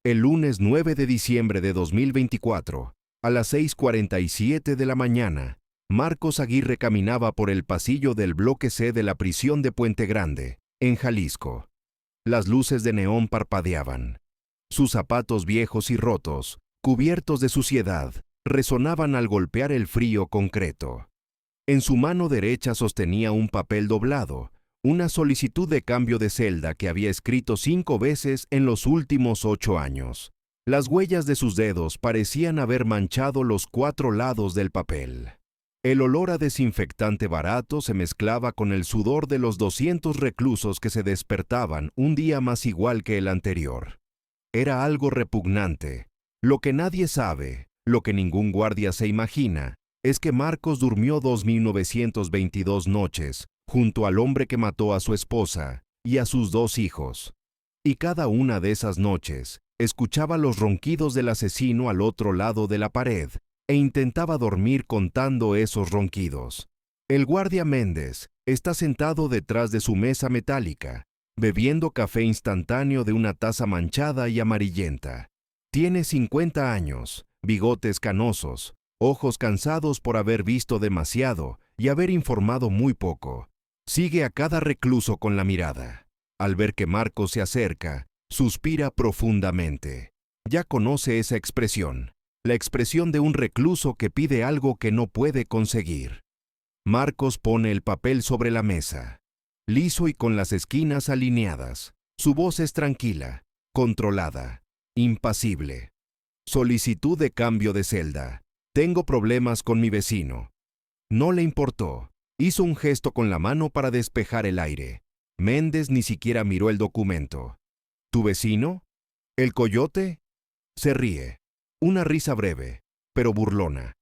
El lunes 9 de diciembre de 2024, a las 6:47 de la mañana, Marcos Aguirre caminaba por el pasillo del bloque C de la prisión de Puente Grande, en Jalisco. Las luces de neón parpadeaban. Sus zapatos viejos y rotos, cubiertos de suciedad, resonaban al golpear el frío concreto. En su mano derecha sostenía un papel doblado, una solicitud de cambio de celda que había escrito 5 veces en los últimos 8 años. Las huellas de sus dedos parecían haber manchado los 4 lados del papel. El olor a desinfectante barato se mezclaba con el sudor de los 200 reclusos que se despertaban un día más igual que el anterior. Era algo repugnante. Lo que nadie sabe, lo que ningún guardia se imagina, es que Marcos durmió 2.922 noches junto al hombre que mató a su esposa y a sus 2 hijos. Y cada una de esas noches escuchaba los ronquidos del asesino al otro lado de la pared e intentaba dormir contando esos ronquidos. El guardia Méndez está sentado detrás de su mesa metálica, bebiendo café instantáneo de una taza manchada y amarillenta. Tiene 50 años, bigotes canosos, ojos cansados por haber visto demasiado y haber informado muy poco. Sigue a cada recluso con la mirada. Al ver que Marcos se acerca, suspira profundamente. Ya conoce esa expresión, la expresión de un recluso que pide algo que no puede conseguir. Marcos pone el papel sobre la mesa, liso y con las esquinas alineadas. Su voz es tranquila, controlada, impasible. Solicitud de cambio de celda. Tengo problemas con mi vecino. No le importó. Hizo un gesto con la mano para despejar el aire. Méndez ni siquiera miró el documento. ¿Tu vecino? ¿El coyote? Se ríe. Una risa breve, pero burlona.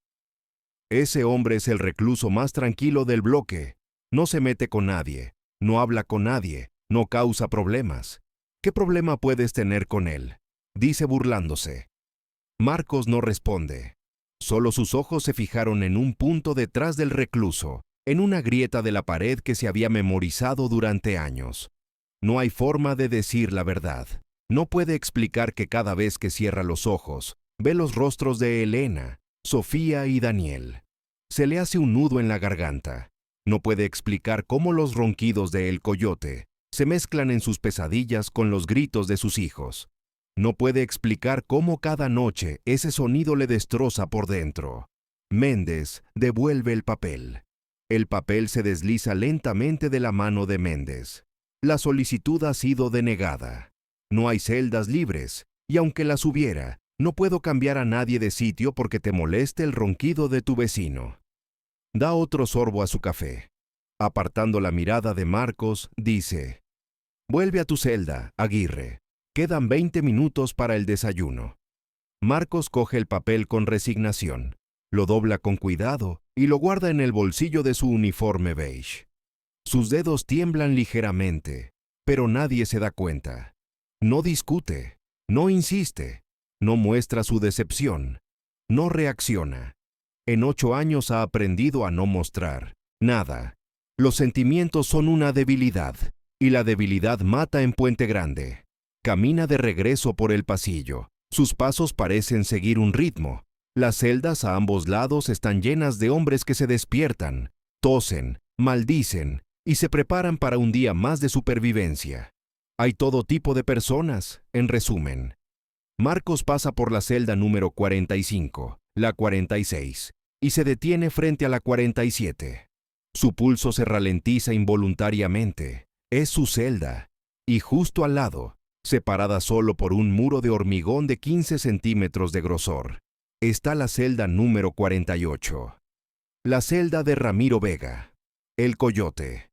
Ese hombre es el recluso más tranquilo del bloque. No se mete con nadie, no habla con nadie, no causa problemas. ¿Qué problema puedes tener con él?, dice burlándose. Marcos no responde. Solo sus ojos se fijaron en un punto detrás del recluso, en una grieta de la pared que se había memorizado durante años. No hay forma de decir la verdad. No puede explicar que cada vez que cierra los ojos, ve los rostros de Elena, Sofía y Daniel. Se le hace un nudo en la garganta. No puede explicar cómo los ronquidos de El Coyote se mezclan en sus pesadillas con los gritos de sus hijos. No puede explicar cómo cada noche ese sonido le destroza por dentro. Méndez devuelve el papel. El papel se desliza lentamente de la mano de Méndez. La solicitud ha sido denegada. No hay celdas libres, y aunque las hubiera, no puedo cambiar a nadie de sitio porque te moleste el ronquido de tu vecino. Da otro sorbo a su café. Apartando la mirada de Marcos, dice: «Vuelve a tu celda, Aguirre. Quedan 20 minutos para el desayuno». Marcos coge el papel con resignación, lo dobla con cuidado y lo guarda en el bolsillo de su uniforme beige. Sus dedos tiemblan ligeramente, pero nadie se da cuenta. No discute, no insiste, no muestra su decepción, no reacciona. En 8 años ha aprendido a no mostrar nada. Los sentimientos son una debilidad, y la debilidad mata en Puente Grande. Camina de regreso por el pasillo. Sus pasos parecen seguir un ritmo. Las celdas a ambos lados están llenas de hombres que se despiertan, tosen, maldicen y se preparan para un día más de supervivencia. Hay todo tipo de personas, en resumen. Marcos pasa por la celda número 45, la 46, y se detiene frente a la 47. Su pulso se ralentiza involuntariamente. Es su celda, y justo al lado, separada solo por un muro de hormigón de 15 centímetros de grosor, está la celda número 48. La celda de Ramiro Vega, el Coyote.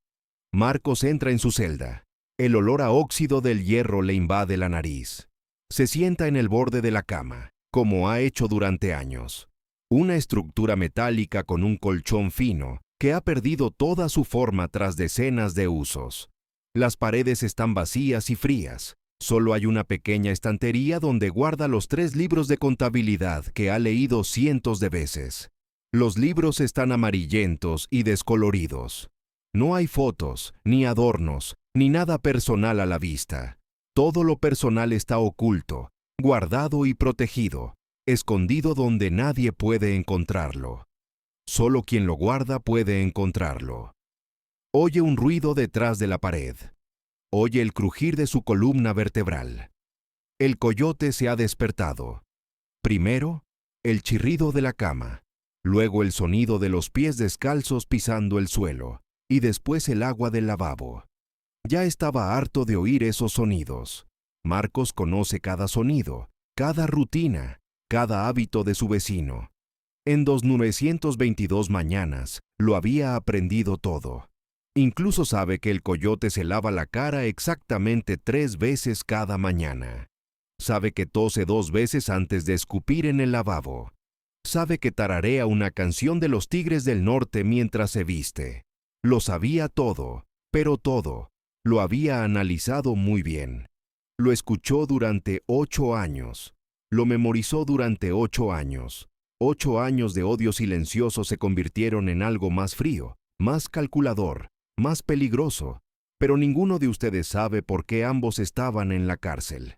Marcos entra en su celda. El olor a óxido del hierro le invade la nariz. Se sienta en el borde de la cama, como ha hecho durante años. Una estructura metálica con un colchón fino que ha perdido toda su forma tras decenas de usos. Las paredes están vacías y frías. Solo hay una pequeña estantería donde guarda los 3 libros de contabilidad que ha leído cientos de veces. Los libros están amarillentos y descoloridos. No hay fotos, ni adornos, ni nada personal a la vista. Todo lo personal está oculto, guardado y protegido, escondido donde nadie puede encontrarlo. Solo quien lo guarda puede encontrarlo. Oye un ruido detrás de la pared. Oye el crujir de su columna vertebral. El coyote se ha despertado. Primero, el chirrido de la cama, luego el sonido de los pies descalzos pisando el suelo, y después el agua del lavabo. Ya estaba harto de oír esos sonidos. Marcos conoce cada sonido, cada rutina, cada hábito de su vecino. En 922 mañanas lo había aprendido todo. Incluso sabe que el coyote se lava la cara exactamente 3 veces cada mañana. Sabe que tose 2 veces antes de escupir en el lavabo. Sabe que tararea una canción de los Tigres del Norte mientras se viste. Lo sabía todo, pero todo. Lo había analizado muy bien. Lo escuchó durante 8 años. Lo memorizó durante 8 años. 8 años de odio silencioso se convirtieron en algo más frío, más calculador, más peligroso. Pero ninguno de ustedes sabe por qué ambos estaban en la cárcel.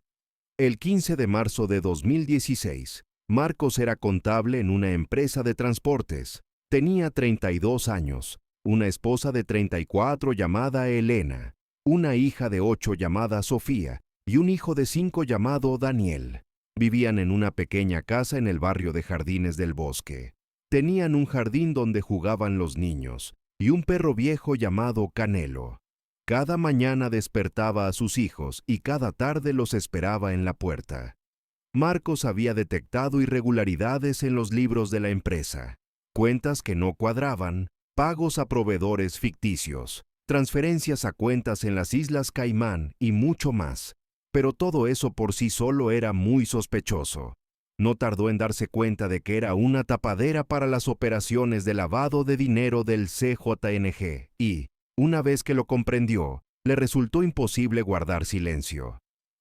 El 15 de marzo de 2016, Marcos era contable en una empresa de transportes. Tenía 32 años, una esposa de 34 llamada Elena, una hija de 8 llamada Sofía y un hijo de 5 llamado Daniel. Vivían en una pequeña casa en el barrio de Jardines del Bosque. Tenían un jardín donde jugaban los niños y un perro viejo llamado Canelo. Cada mañana despertaba a sus hijos y cada tarde los esperaba en la puerta. Marcos había detectado irregularidades en los libros de la empresa, cuentas que no cuadraban, pagos a proveedores ficticios, transferencias a cuentas en las Islas Caimán y mucho más. Pero todo eso por sí solo era muy sospechoso. No tardó en darse cuenta de que era una tapadera para las operaciones de lavado de dinero del CJNG y, una vez que lo comprendió, le resultó imposible guardar silencio.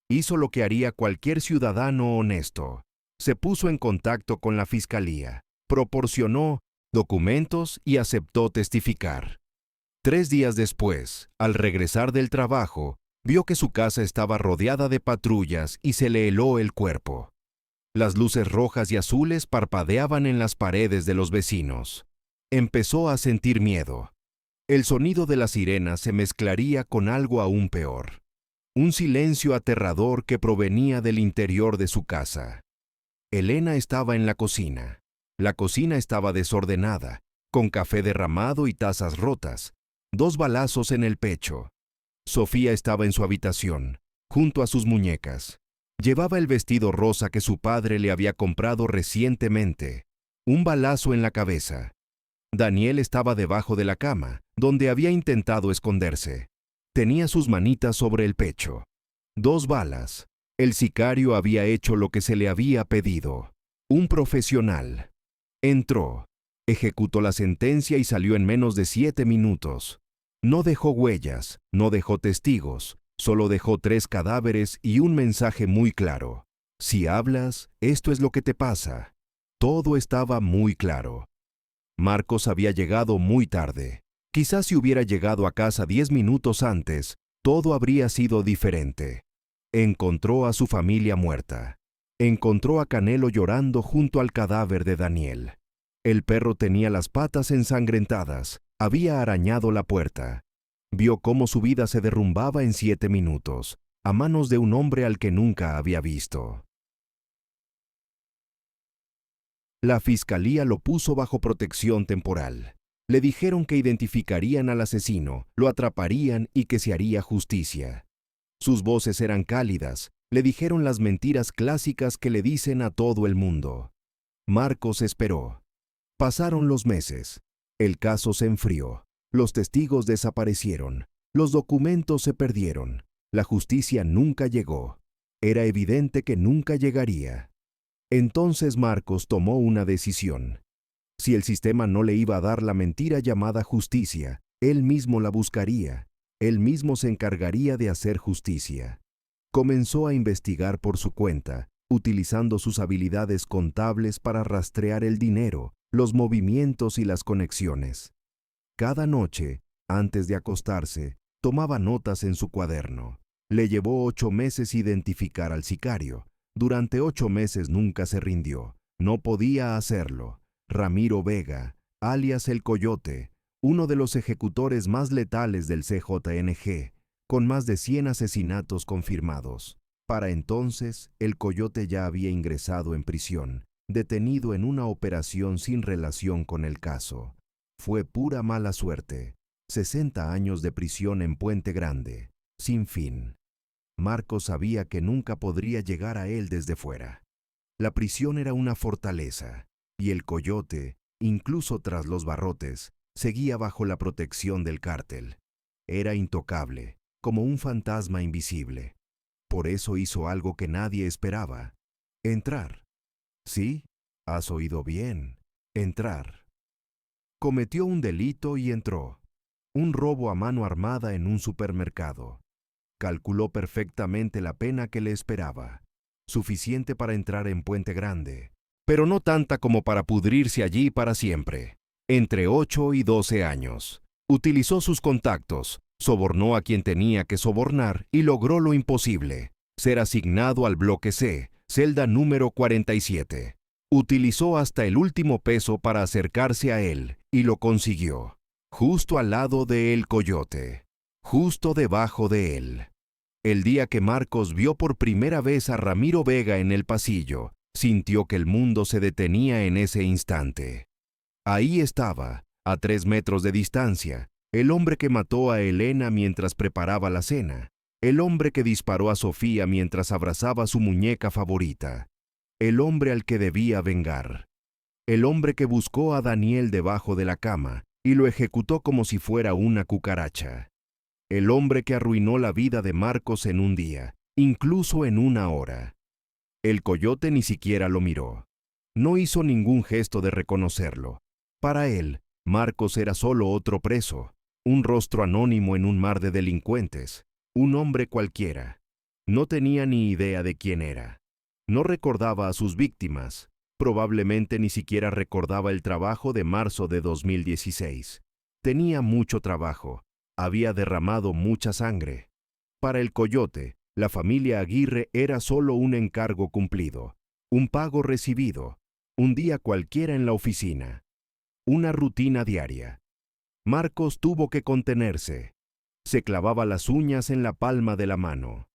Hizo lo que haría cualquier ciudadano honesto. Se puso en contacto con la fiscalía, proporcionó documentos y aceptó testificar. 3 días después, al regresar del trabajo, vio que su casa estaba rodeada de patrullas y se le heló el cuerpo. Las luces rojas y azules parpadeaban en las paredes de los vecinos. Empezó a sentir miedo. El sonido de las sirenas se mezclaría con algo aún peor. Un silencio aterrador que provenía del interior de su casa. Elena estaba en la cocina. La cocina estaba desordenada, con café derramado y tazas rotas, 2 balazos en el pecho. Sofía estaba en su habitación, junto a sus muñecas. Llevaba el vestido rosa que su padre le había comprado recientemente, un balazo en la cabeza. Daniel estaba debajo de la cama, donde había intentado esconderse. Tenía sus manitas sobre el pecho. 2 balas. El sicario había hecho lo que se le había pedido. Un profesional. Entró, ejecutó la sentencia y salió en menos de 7 minutos. No dejó huellas, no dejó testigos, solo dejó 3 cadáveres y un mensaje muy claro. Si hablas, esto es lo que te pasa. Todo estaba muy claro. Marcos había llegado muy tarde. Quizás si hubiera llegado a casa 10 minutos antes, todo habría sido diferente. Encontró a su familia muerta. Encontró a Canelo llorando junto al cadáver de Daniel. El perro tenía las patas ensangrentadas, había arañado la puerta. Vio cómo su vida se derrumbaba en 7 minutos, a manos de un hombre al que nunca había visto. La fiscalía lo puso bajo protección temporal. Le dijeron que identificarían al asesino, lo atraparían y que se haría justicia. Sus voces eran cálidas, le dijeron las mentiras clásicas que le dicen a todo el mundo. Marcos esperó. Pasaron los meses. El caso se enfrió. Los testigos desaparecieron. Los documentos se perdieron. La justicia nunca llegó. Era evidente que nunca llegaría. Entonces Marcos tomó una decisión. Si el sistema no le iba a dar la mentira llamada justicia, él mismo la buscaría. Él mismo se encargaría de hacer justicia. Comenzó a investigar por su cuenta, utilizando sus habilidades contables para rastrear el dinero, los movimientos y las conexiones. Cada noche, antes de acostarse, tomaba notas en su cuaderno. Le llevó 8 meses identificar al sicario, Durante 8 meses nunca se rindió. No podía hacerlo. Ramiro Vega, alias El Coyote, uno de los ejecutores más letales del CJNG, con más de 100 asesinatos confirmados. Para entonces, El Coyote ya había ingresado en prisión, detenido en una operación sin relación con el caso. Fue pura mala suerte. 60 años de prisión en Puente Grande, sin fin. Marcos sabía que nunca podría llegar a él desde fuera. La prisión era una fortaleza, y El Coyote, incluso tras los barrotes, seguía bajo la protección del cártel. Era intocable, como un fantasma invisible. Por eso hizo algo que nadie esperaba: entrar. Sí, has oído bien, entrar. Cometió un delito y entró. Un robo a mano armada en un supermercado. Calculó perfectamente la pena que le esperaba, suficiente para entrar en Puente Grande, pero no tanta como para pudrirse allí para siempre. Entre 8 y 12 años. Utilizó sus contactos, sobornó a quien tenía que sobornar y logró lo imposible: ser asignado al bloque C, celda número 47. Utilizó hasta el último peso para acercarse a él, y lo consiguió. Justo al lado de El Coyote, justo debajo de él. El día que Marcos vio por primera vez a Ramiro Vega en el pasillo, sintió que el mundo se detenía en ese instante. Ahí estaba, a 3 metros de distancia, el hombre que mató a Elena mientras preparaba la cena, el hombre que disparó a Sofía mientras abrazaba a su muñeca favorita, el hombre al que debía vengar, el hombre que buscó a Daniel debajo de la cama y lo ejecutó como si fuera una cucaracha. El hombre que arruinó la vida de Marcos en un día, incluso en una hora. El Coyote ni siquiera lo miró. No hizo ningún gesto de reconocerlo. Para él, Marcos era solo otro preso, un rostro anónimo en un mar de delincuentes, un hombre cualquiera. No tenía ni idea de quién era. No recordaba a sus víctimas. Probablemente ni siquiera recordaba el trabajo de marzo de 2016. Tenía mucho trabajo. Había derramado mucha sangre. Para El Coyote, la familia Aguirre era solo un encargo cumplido, un pago recibido, un día cualquiera en la oficina, una rutina diaria. Marcos tuvo que contenerse. Se clavaba las uñas en la palma de la mano.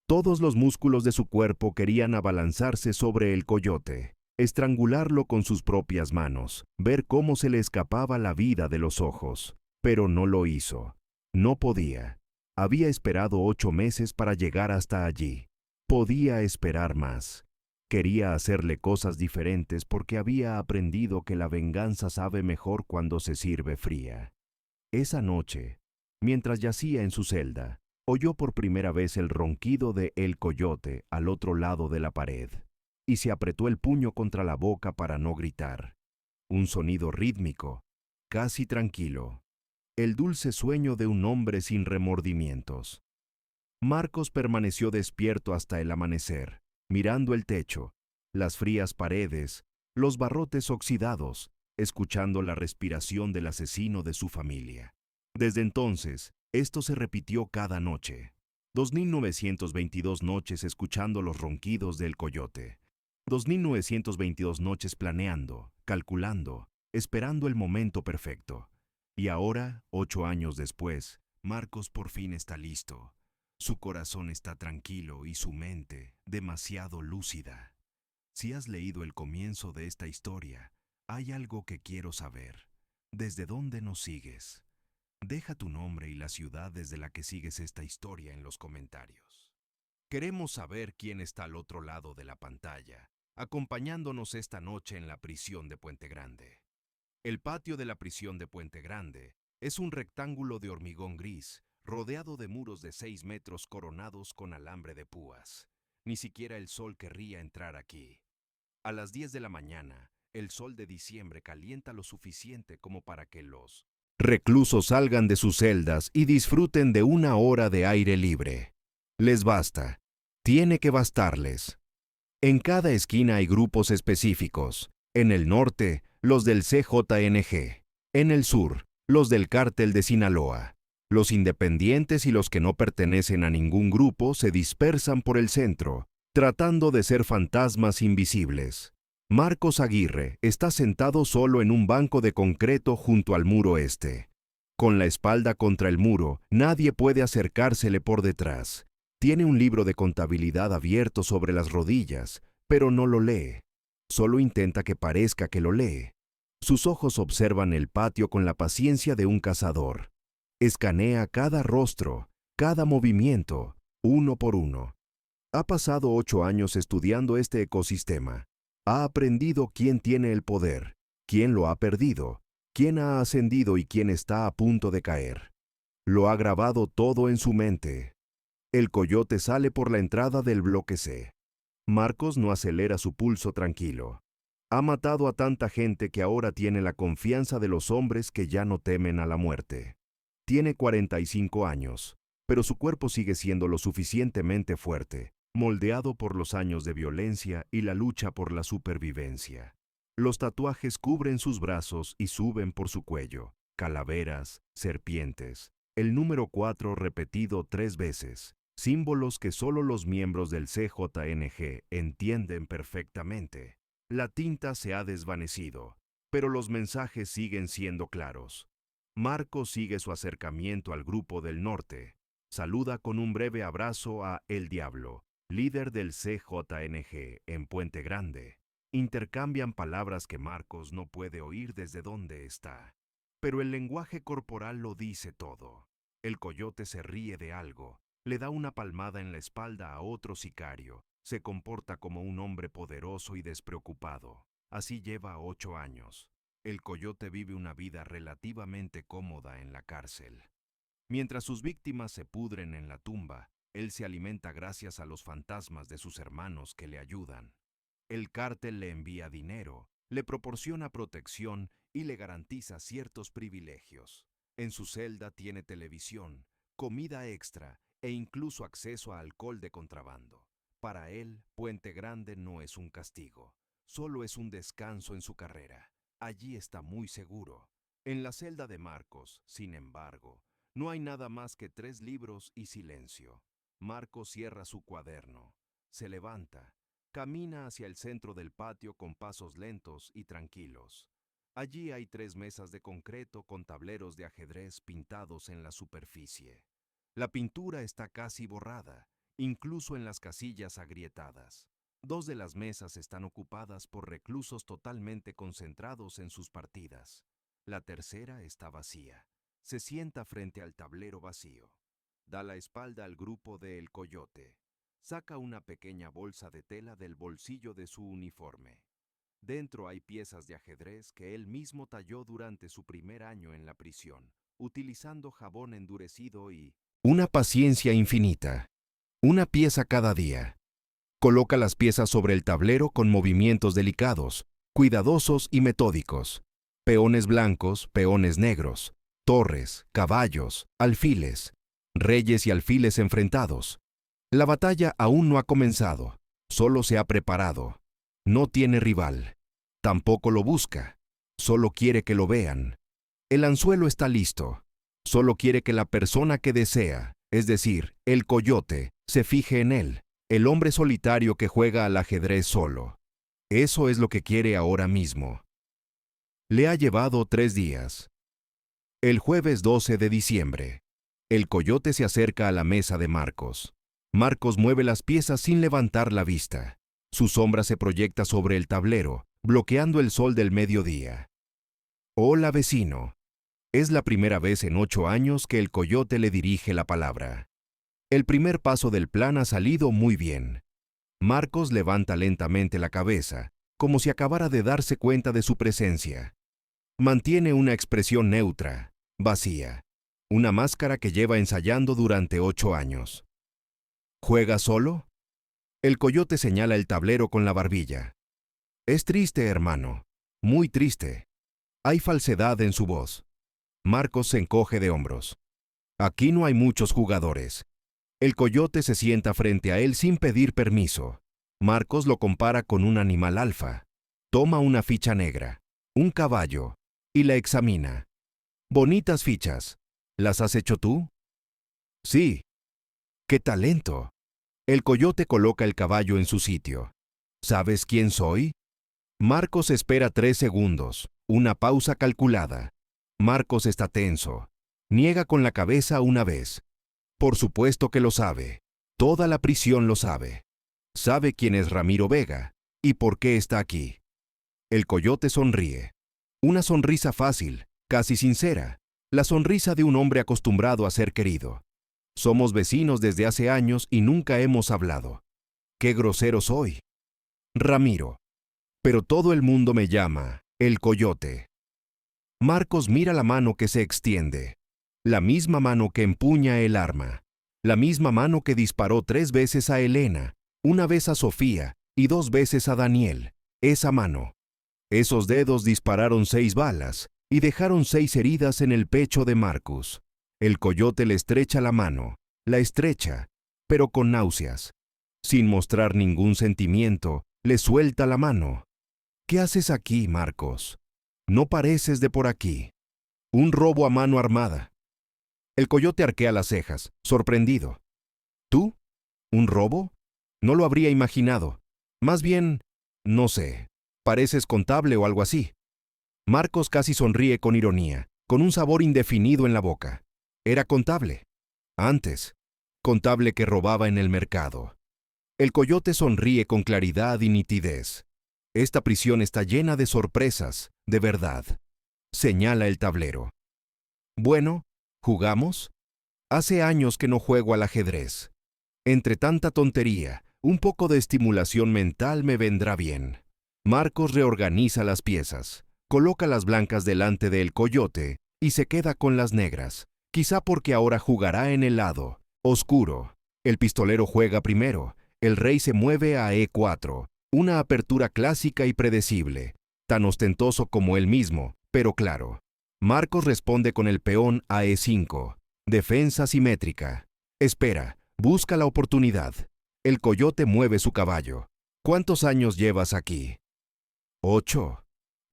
Todos los músculos de su cuerpo querían abalanzarse sobre El Coyote, estrangularlo con sus propias manos, ver cómo se le escapaba la vida de los ojos. Pero no lo hizo. No podía. Había esperado 8 meses para llegar hasta allí. Podía esperar más. Quería hacerle cosas diferentes porque había aprendido que la venganza sabe mejor cuando se sirve fría. Esa noche, mientras yacía en su celda, oyó por primera vez el ronquido de El Coyote al otro lado de la pared, y se apretó el puño contra la boca para no gritar. Un sonido rítmico, casi tranquilo. El dulce sueño de un hombre sin remordimientos. Marcos permaneció despierto hasta el amanecer, mirando el techo, las frías paredes, los barrotes oxidados, escuchando la respiración del asesino de su familia. Desde entonces, esto se repitió cada noche. 2.922 noches escuchando los ronquidos del Coyote. 2.922 noches planeando, calculando, esperando el momento perfecto. Y ahora, 8 años después, Marcos por fin está listo. Su corazón está tranquilo y su mente demasiado lúcida. Si has leído el comienzo de esta historia, hay algo que quiero saber. ¿Desde dónde nos sigues? Deja tu nombre y la ciudad desde la que sigues esta historia en los comentarios. Queremos saber quién está al otro lado de la pantalla, acompañándonos esta noche en la prisión de Puente Grande. El patio de la prisión de Puente Grande es un rectángulo de hormigón gris, rodeado de muros de 6 metros coronados con alambre de púas. Ni siquiera el sol querría entrar aquí. A las 10 de la mañana, el sol de diciembre calienta lo suficiente como para que los reclusos salgan de sus celdas y disfruten de una hora de aire libre. Les basta. Tiene que bastarles. En cada esquina hay grupos específicos. En el norte, los del CJNG. En el sur, los del Cártel de Sinaloa. Los independientes y los que no pertenecen a ningún grupo se dispersan por el centro, tratando de ser fantasmas invisibles. Marcos Aguirre está sentado solo en un banco de concreto junto al muro este. Con la espalda contra el muro, nadie puede acercársele por detrás. Tiene un libro de contabilidad abierto sobre las rodillas, pero no lo lee. Solo intenta que parezca que lo lee. Sus ojos observan el patio con la paciencia de un cazador. Escanea cada rostro, cada movimiento, uno por uno. Ha pasado 8 años estudiando este ecosistema. Ha aprendido quién tiene el poder, quién lo ha perdido, quién ha ascendido y quién está a punto de caer. Lo ha grabado todo en su mente. El coyote sale por la entrada del bloque C. Marcos no acelera su pulso tranquilo. Ha matado a tanta gente que ahora tiene la confianza de los hombres que ya no temen a la muerte. Tiene 45 años, pero su cuerpo sigue siendo lo suficientemente fuerte, moldeado por los años de violencia y la lucha por la supervivencia. Los tatuajes cubren sus brazos y suben por su cuello. Calaveras, serpientes, el número 4 repetido 3 veces, símbolos que solo los miembros del CJNG entienden perfectamente. La tinta se ha desvanecido, pero los mensajes siguen siendo claros. Marcos sigue su acercamiento al grupo del norte. Saluda con un breve abrazo a El Diablo, líder del CJNG en Puente Grande. Intercambian palabras que Marcos no puede oír desde donde está. Pero el lenguaje corporal lo dice todo. El coyote se ríe de algo, le da una palmada en la espalda a otro sicario, se comporta como un hombre poderoso y despreocupado. Así lleva 8 años. El coyote vive una vida relativamente cómoda en la cárcel. Mientras sus víctimas se pudren en la tumba, él se alimenta gracias a los fantasmas de sus hermanos que le ayudan. El cártel le envía dinero, le proporciona protección y le garantiza ciertos privilegios. En su celda tiene televisión, comida extra e incluso acceso a alcohol de contrabando. Para él, Puente Grande no es un castigo, solo es un descanso en su carrera. Allí está muy seguro. En la celda de Marcos, sin embargo, no hay nada más que 3 libros y silencio. Marcos cierra su cuaderno, se levanta, camina hacia el centro del patio con pasos lentos y tranquilos. Allí hay 3 mesas de concreto con tableros de ajedrez pintados en la superficie. La pintura está casi borrada, incluso en las casillas agrietadas. 2 de las mesas están ocupadas por reclusos totalmente concentrados en sus partidas. La tercera está vacía. Se sienta frente al tablero vacío. Da la espalda al grupo de El Coyote. Saca una pequeña bolsa de tela del bolsillo de su uniforme. Dentro hay piezas de ajedrez que él mismo talló durante su primer año en la prisión, utilizando jabón endurecido y una paciencia infinita. Una pieza cada día. Coloca las piezas sobre el tablero con movimientos delicados, cuidadosos y metódicos. Peones blancos, peones negros, torres, caballos, alfiles, reyes y alfiles enfrentados. La batalla aún no ha comenzado, solo se ha preparado. No tiene rival, tampoco lo busca, solo quiere que lo vean. El anzuelo está listo, solo quiere que la persona que desea, es decir, el coyote, se fije en él, el hombre solitario que juega al ajedrez solo. Eso es lo que quiere ahora mismo. Le ha llevado 3 días. El jueves 12 de diciembre, el coyote se acerca a la mesa de Marcos. Marcos mueve las piezas sin levantar la vista. Su sombra se proyecta sobre el tablero, bloqueando el sol del mediodía. Hola, vecino. Es la primera vez en 8 años que el coyote le dirige la palabra. El primer paso del plan ha salido muy bien. Marcos levanta lentamente la cabeza, como si acabara de darse cuenta de su presencia. Mantiene una expresión neutra, vacía, una máscara que lleva ensayando durante 8 años. ¿Juega solo? El coyote señala el tablero con la barbilla. Es triste, hermano, muy triste. Hay falsedad en su voz. Marcos se encoge de hombros. Aquí no hay muchos jugadores. El coyote se sienta frente a él sin pedir permiso. Marcos lo compara con un animal alfa. Toma una ficha negra, un caballo, y la examina. Bonitas fichas. ¿Las has hecho tú? Sí. ¡Qué talento! El coyote coloca el caballo en su sitio. ¿Sabes quién soy? Marcos espera 3 segundos, una pausa calculada. Marcos está tenso. Niega con la cabeza una vez. Por supuesto que lo sabe. Toda la prisión lo sabe. Sabe quién es Ramiro Vega y por qué está aquí. El coyote sonríe. Una sonrisa fácil, casi sincera. La sonrisa de un hombre acostumbrado a ser querido. Somos vecinos desde hace años y nunca hemos hablado. ¡Qué grosero soy! Ramiro. Pero todo el mundo me llama el coyote. Marcos mira la mano que se extiende. La misma mano que empuña el arma. La misma mano que disparó 3 veces a Elena, una vez a Sofía y 2 veces a Daniel. Esa mano. Esos dedos dispararon 6 balas y dejaron 6 heridas en el pecho de Marcus. El coyote le estrecha la mano, la estrecha, pero con náuseas. Sin mostrar ningún sentimiento, le suelta la mano. ¿Qué haces aquí, Marcos? No pareces de por aquí. Un robo a mano armada. El coyote arquea las cejas, sorprendido. ¿Tú? ¿Un robo? No lo habría imaginado. Más bien, no sé, pareces contable o algo así. Marcos casi sonríe con ironía, con un sabor indefinido en la boca. Era contable. Antes, contable que robaba en el mercado. El coyote sonríe con claridad y nitidez. Esta prisión está llena de sorpresas, de verdad. Señala el tablero. Bueno, ¿jugamos? Hace años que no juego al ajedrez. Entre tanta tontería, un poco de estimulación mental me vendrá bien. Marcos reorganiza las piezas, coloca las blancas delante del coyote y se queda con las negras, quizá porque ahora jugará en el lado oscuro. El pistolero juega primero, el rey se mueve a E4, una apertura clásica y predecible, tan ostentoso como él mismo, pero claro. Marcos responde con el peón a E5, defensa simétrica. Espera, busca la oportunidad. El coyote mueve su caballo. ¿Cuántos años llevas aquí? 8.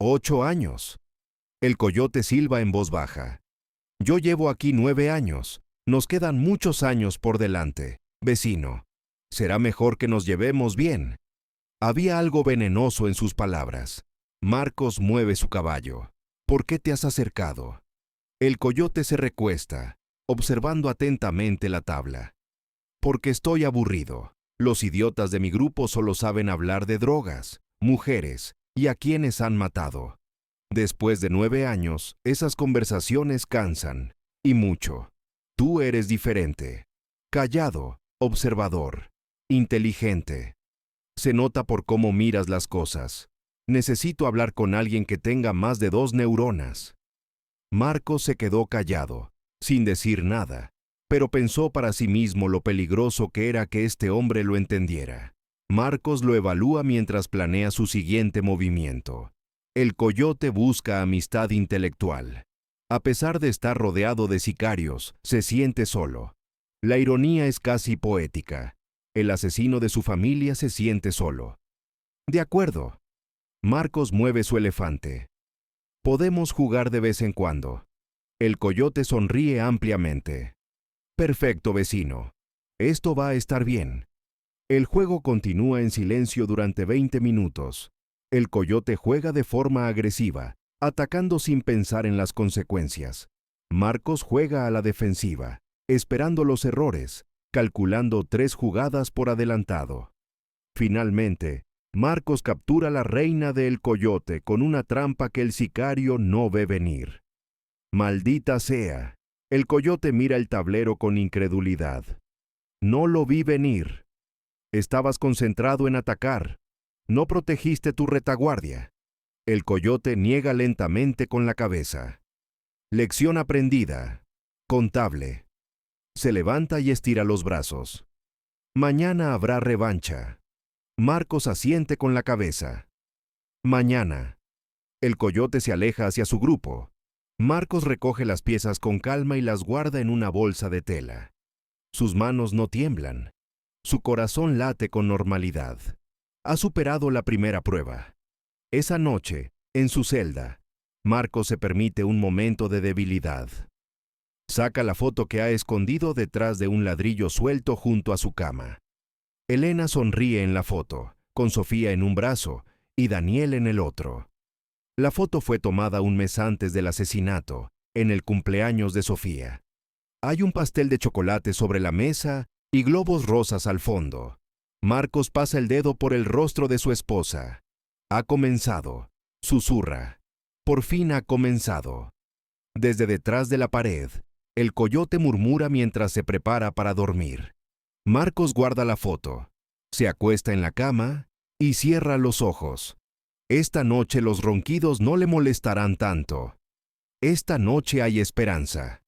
8 años. El coyote silba en voz baja. Yo llevo aquí 9 años. Nos quedan muchos años por delante, vecino. Será mejor que nos llevemos bien. Había algo venenoso en sus palabras. Marcos mueve su caballo. ¿Por qué te has acercado? El coyote se recuesta, observando atentamente la tabla. Porque estoy aburrido. Los idiotas de mi grupo solo saben hablar de drogas, mujeres y a quienes han matado. Después de 9 años, esas conversaciones cansan, y mucho. Tú eres diferente. Callado, observador, inteligente. Se nota por cómo miras las cosas. Necesito hablar con alguien que tenga más de 2 neuronas. Marcos se quedó callado, sin decir nada, pero pensó para sí mismo lo peligroso que era que este hombre lo entendiera. Marcos lo evalúa mientras planea su siguiente movimiento. El coyote busca amistad intelectual. A pesar de estar rodeado de sicarios, se siente solo. La ironía es casi poética. El asesino de su familia se siente solo. De acuerdo. Marcos mueve su elefante. Podemos jugar de vez en cuando. El coyote sonríe ampliamente. Perfecto, vecino. Esto va a estar bien. El juego continúa en silencio durante 20 minutos. El coyote juega de forma agresiva, atacando sin pensar en las consecuencias. Marcos juega a la defensiva, esperando los errores, calculando 3 jugadas por adelantado. Finalmente, Marcos captura la reina del coyote con una trampa que el sicario no ve venir. Maldita sea. El coyote mira el tablero con incredulidad. No lo vi venir. Estabas concentrado en atacar. No protegiste tu retaguardia. El coyote niega lentamente con la cabeza. Lección aprendida. Contable. Se levanta y estira los brazos. Mañana habrá revancha. Marcos asiente con la cabeza. Mañana. El coyote se aleja hacia su grupo. Marcos recoge las piezas con calma y las guarda en una bolsa de tela. Sus manos no tiemblan. Su corazón late con normalidad. Ha superado la primera prueba. Esa noche, en su celda, Marcos se permite un momento de debilidad. Saca la foto que ha escondido detrás de un ladrillo suelto junto a su cama. Elena sonríe en la foto, con Sofía en un brazo y Daniel en el otro. La foto fue tomada un mes antes del asesinato, en el cumpleaños de Sofía. Hay un pastel de chocolate sobre la mesa y globos rosas al fondo. Marcos pasa el dedo por el rostro de su esposa. Ha comenzado, susurra. Por fin ha comenzado. Desde detrás de la pared, el coyote murmura mientras se prepara para dormir. Marcos guarda la foto, se acuesta en la cama y cierra los ojos. Esta noche los ronquidos no le molestarán tanto. Esta noche hay esperanza.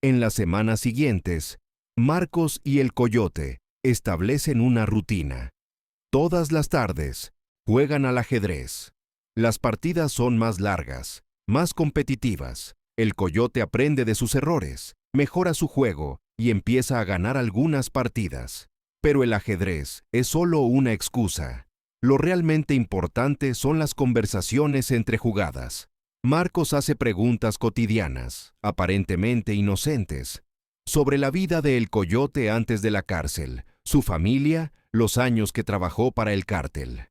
En las semanas siguientes, Marcos y el coyote establecen una rutina. Todas las tardes, juegan al ajedrez. Las partidas son más largas, más competitivas. El coyote aprende de sus errores, mejora su juego y empieza a ganar algunas partidas. Pero el ajedrez es solo una excusa. Lo realmente importante son las conversaciones entre jugadas. Marcos hace preguntas cotidianas, aparentemente inocentes, sobre la vida del coyote antes de la cárcel, su familia, los años que trabajó para el cártel.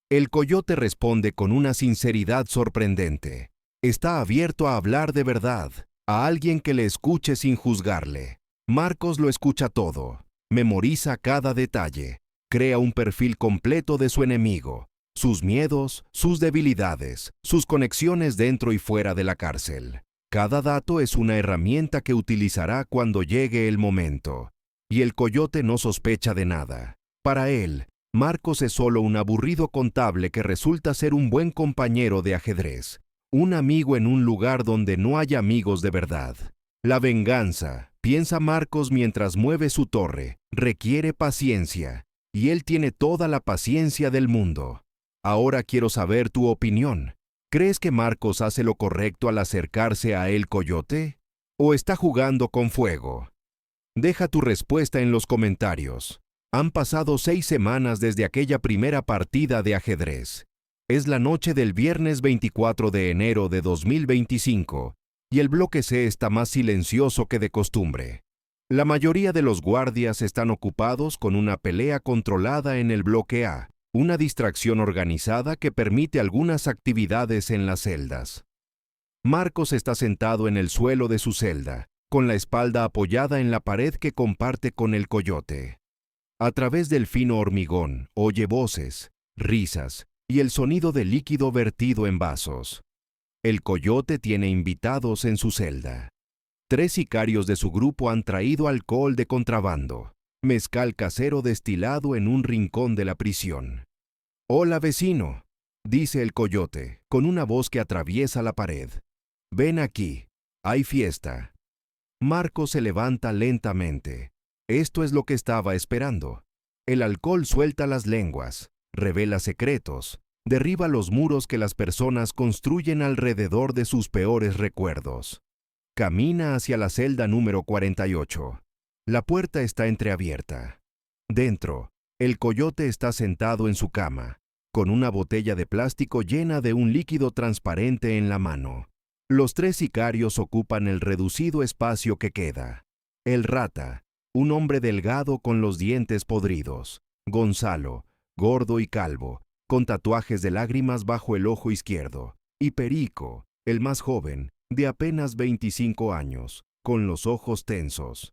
El coyote responde con una sinceridad sorprendente. Está abierto a hablar de verdad, a alguien que le escuche sin juzgarle. Marcos lo escucha todo, memoriza cada detalle, crea un perfil completo de su enemigo, sus miedos, sus debilidades, sus conexiones dentro y fuera de la cárcel. Cada dato es una herramienta que utilizará cuando llegue el momento. Y el coyote no sospecha de nada. Para él, Marcos es solo un aburrido contable que resulta ser un buen compañero de ajedrez. Un amigo en un lugar donde no hay amigos de verdad. La venganza, piensa Marcos mientras mueve su torre, requiere paciencia. Y él tiene toda la paciencia del mundo. Ahora quiero saber tu opinión. ¿Crees que Marcos hace lo correcto al acercarse a el coyote? ¿O está jugando con fuego? Deja tu respuesta en los comentarios. Han pasado 6 semanas desde aquella primera partida de ajedrez. Es la noche del viernes 24 de enero de 2025 y el bloque C está más silencioso que de costumbre. La mayoría de los guardias están ocupados con una pelea controlada en el bloque A, una distracción organizada que permite algunas actividades en las celdas. Marcos está sentado en el suelo de su celda, con la espalda apoyada en la pared que comparte con el coyote. A través del fino hormigón oye voces, risas y el sonido de líquido vertido en vasos. El coyote tiene invitados en su celda. 3 sicarios de su grupo han traído alcohol de contrabando, mezcal casero destilado en un rincón de la prisión. «Hola, vecino», dice el coyote, con una voz que atraviesa la pared. «Ven aquí, hay fiesta». Marcos se levanta lentamente. Esto es lo que estaba esperando. El alcohol suelta las lenguas, revela secretos, derriba los muros que las personas construyen alrededor de sus peores recuerdos. Camina hacia la celda número 48. La puerta está entreabierta. Dentro, el coyote está sentado en su cama, con una botella de plástico llena de un líquido transparente en la mano. Los 3 sicarios ocupan el reducido espacio que queda. El rata, un hombre delgado con los dientes podridos. Gonzalo, gordo y calvo, con tatuajes de lágrimas bajo el ojo izquierdo. Y Perico, el más joven, de apenas 25 años, con los ojos tensos.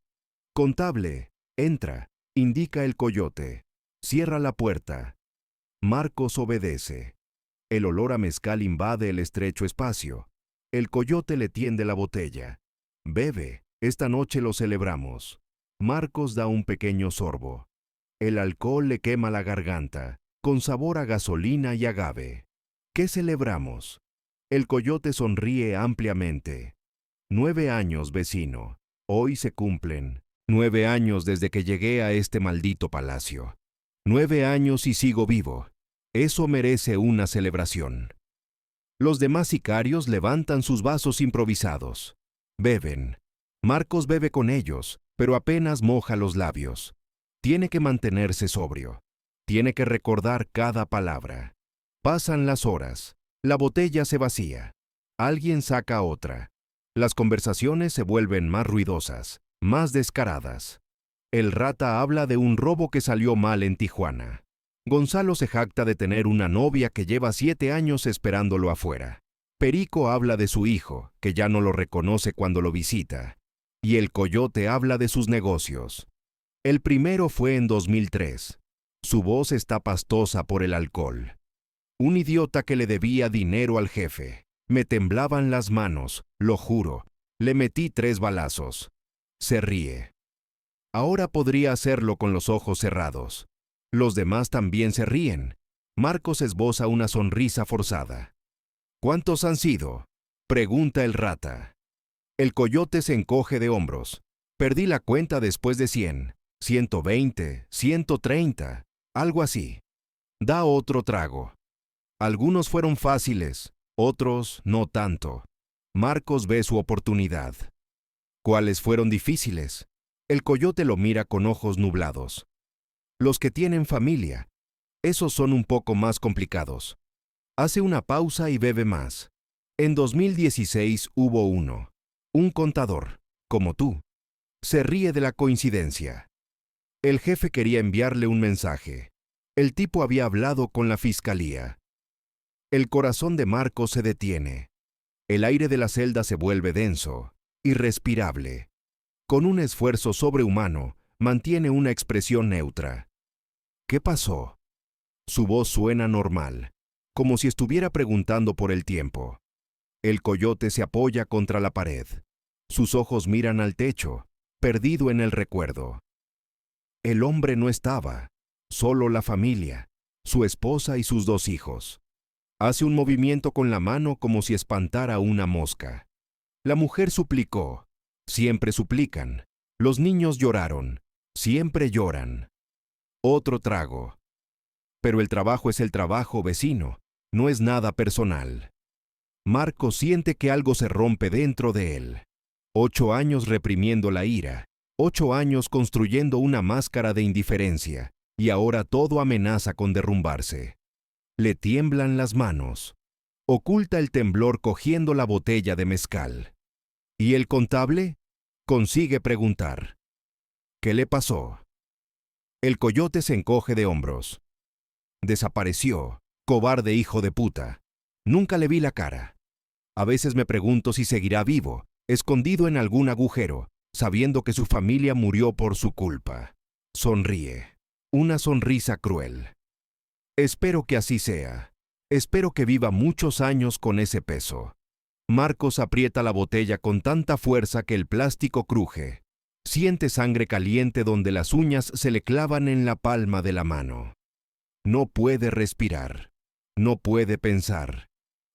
«Contable, entra», indica el coyote. Cierra la puerta. Marcos obedece. El olor a mezcal invade el estrecho espacio. El coyote le tiende la botella. «Bebe, esta noche lo celebramos». Marcos da un pequeño sorbo. El alcohol le quema la garganta, con sabor a gasolina y agave. «¿Qué celebramos?» El coyote sonríe ampliamente. 9 años, vecino. Hoy se cumplen 9 años desde que llegué a este maldito palacio. 9 años y sigo vivo. Eso merece una celebración. Los demás sicarios levantan sus vasos improvisados. Beben. Marcos bebe con ellos, pero apenas moja los labios. Tiene que mantenerse sobrio. Tiene que recordar cada palabra. Pasan las horas. La botella se vacía. Alguien saca otra. Las conversaciones se vuelven más ruidosas, más descaradas. El Rata habla de un robo que salió mal en Tijuana. Gonzalo se jacta de tener una novia que lleva 7 años esperándolo afuera. Perico habla de su hijo, que ya no lo reconoce cuando lo visita. Y el Coyote habla de sus negocios. El primero fue en 2003. Su voz está pastosa por el alcohol. Un idiota que le debía dinero al jefe. Me temblaban las manos, lo juro. Le metí 3 balazos. Se ríe. Ahora podría hacerlo con los ojos cerrados. Los demás también se ríen. Marcos esboza una sonrisa forzada. ¿Cuántos han sido?, pregunta el Rata. El Coyote se encoge de hombros. Perdí la cuenta después de 100, 120, 130, algo así. Da otro trago. Algunos fueron fáciles, otros no tanto. Marcos ve su oportunidad. ¿Cuáles fueron difíciles? El Coyote lo mira con ojos nublados. Los que tienen familia. Esos son un poco más complicados. Hace una pausa y bebe más. En 2016 hubo uno. Un contador, como tú. Se ríe de la coincidencia. El jefe quería enviarle un mensaje. El tipo había hablado con la fiscalía. El corazón de Marcos se detiene. El aire de la celda se vuelve denso, irrespirable. Con un esfuerzo sobrehumano, mantiene una expresión neutra. ¿Qué pasó? Su voz suena normal, como si estuviera preguntando por el tiempo. El Coyote se apoya contra la pared. Sus ojos miran al techo, perdido en el recuerdo. El hombre no estaba, solo la familia, su esposa y sus 2 hijos. Hace un movimiento con la mano como si espantara a una mosca. La mujer suplicó. Siempre suplican. Los niños lloraron. Siempre lloran. Otro trago. Pero el trabajo es el trabajo, vecino. No es nada personal. Marcos siente que algo se rompe dentro de él. 8 años reprimiendo la ira. 8 años construyendo una máscara de indiferencia. Y ahora todo amenaza con derrumbarse. Le tiemblan las manos. Oculta el temblor cogiendo la botella de mezcal. ¿Y el contable? Consigue preguntar. ¿Qué le pasó? El Coyote se encoge de hombros. Desapareció, cobarde hijo de puta. Nunca le vi la cara. A veces me pregunto si seguirá vivo, escondido en algún agujero, sabiendo que su familia murió por su culpa. Sonríe. Una sonrisa cruel. Espero que así sea. Espero que viva muchos años con ese peso. Marcos aprieta la botella con tanta fuerza que el plástico cruje. Siente sangre caliente donde las uñas se le clavan en la palma de la mano. No puede respirar. No puede pensar.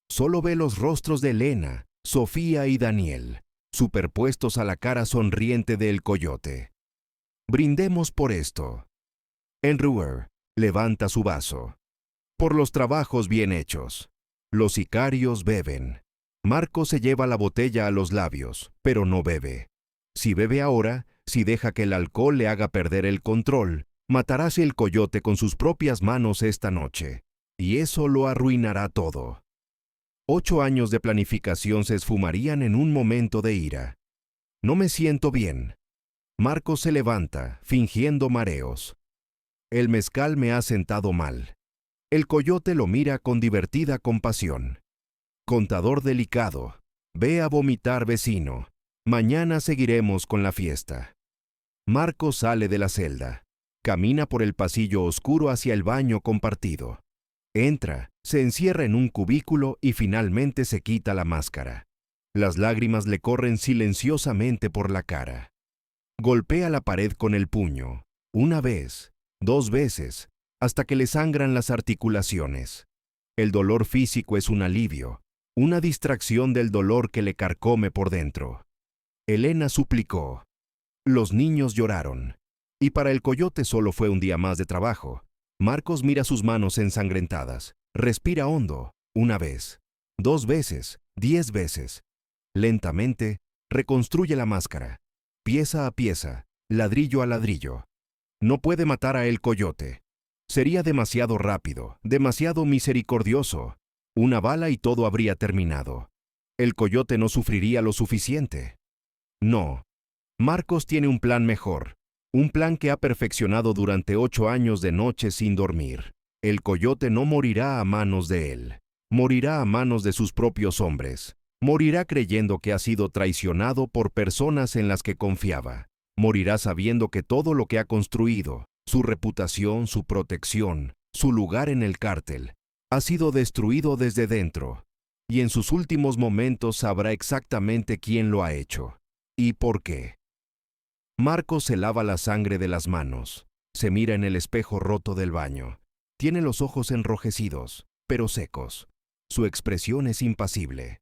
Solo ve los rostros de Elena, Sofía y Daniel, superpuestos a la cara sonriente del Coyote. Brindemos por esto. Enruer levanta su vaso. Por los trabajos bien hechos. Los sicarios beben. Marcos se lleva la botella a los labios, pero no bebe. Si bebe ahora, si deja que el alcohol le haga perder el control, matarás el Coyote con sus propias manos esta noche. Y eso lo arruinará todo. 8 años de planificación se esfumarían en un momento de ira. No me siento bien. Marcos se levanta, fingiendo mareos. El mezcal me ha sentado mal. El Coyote lo mira con divertida compasión. Contador delicado, ve a vomitar, vecino. Mañana seguiremos con la fiesta. Marcos sale de la celda. Camina por el pasillo oscuro hacia el baño compartido. Entra, se encierra en un cubículo y finalmente se quita la máscara. Las lágrimas le corren silenciosamente por la cara. Golpea la pared con el puño. 1 vez, 2 veces, hasta que le sangran las articulaciones. El dolor físico es un alivio, una distracción del dolor que le carcome por dentro. Elena suplicó. Los niños lloraron. Y para el Coyote solo fue un día más de trabajo. Marcos mira sus manos ensangrentadas. Respira hondo. 1 vez, 2 veces, 10 veces. Lentamente, reconstruye la máscara. Pieza a pieza, ladrillo a ladrillo. No puede matar a el Coyote. Sería demasiado rápido, demasiado misericordioso. 1 bala y todo habría terminado. El Coyote no sufriría lo suficiente. No. Marcos tiene un plan mejor. Un plan que ha perfeccionado durante 8 años de noches sin dormir. El coyote no morirá a manos de él. Morirá a manos de sus propios hombres. Morirá creyendo que ha sido traicionado por personas en las que confiaba. Morirá sabiendo que todo lo que ha construido, su reputación, su protección, su lugar en el cártel, ha sido destruido desde dentro. Y en sus últimos momentos sabrá exactamente quién lo ha hecho. ¿Y por qué? Marcos se lava la sangre de las manos. Se mira en el espejo roto del baño. Tiene los ojos enrojecidos, pero secos. Su expresión es impasible.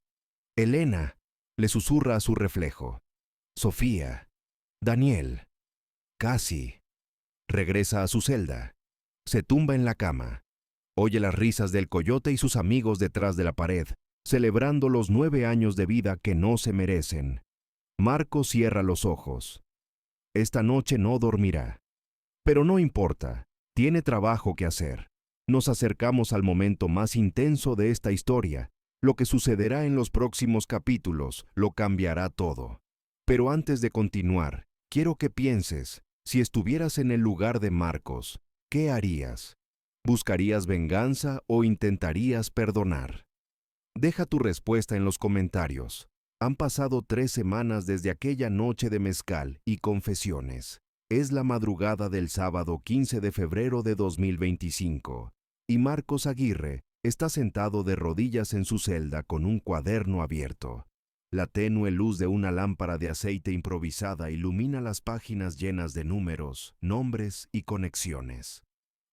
Elena le susurra a su reflejo. Sofía. Daniel. Casi. Regresa a su celda. Se tumba en la cama. Oye las risas del coyote y sus amigos detrás de la pared, celebrando los 9 años de vida que no se merecen. Marcos cierra los ojos. Esta noche no dormirá. Pero no importa, tiene trabajo que hacer. Nos acercamos al momento más intenso de esta historia. Lo que sucederá en los próximos capítulos lo cambiará todo. Pero antes de continuar, quiero que pienses, si estuvieras en el lugar de Marcos, ¿qué harías? ¿Buscarías venganza o intentarías perdonar? Deja tu respuesta en los comentarios. Han pasado 3 semanas desde aquella noche de mezcal y confesiones. Es la madrugada del sábado 15 de febrero de 2025, y Marcos Aguirre está sentado de rodillas en su celda con un cuaderno abierto. La tenue luz de una lámpara de aceite improvisada ilumina las páginas llenas de números, nombres y conexiones.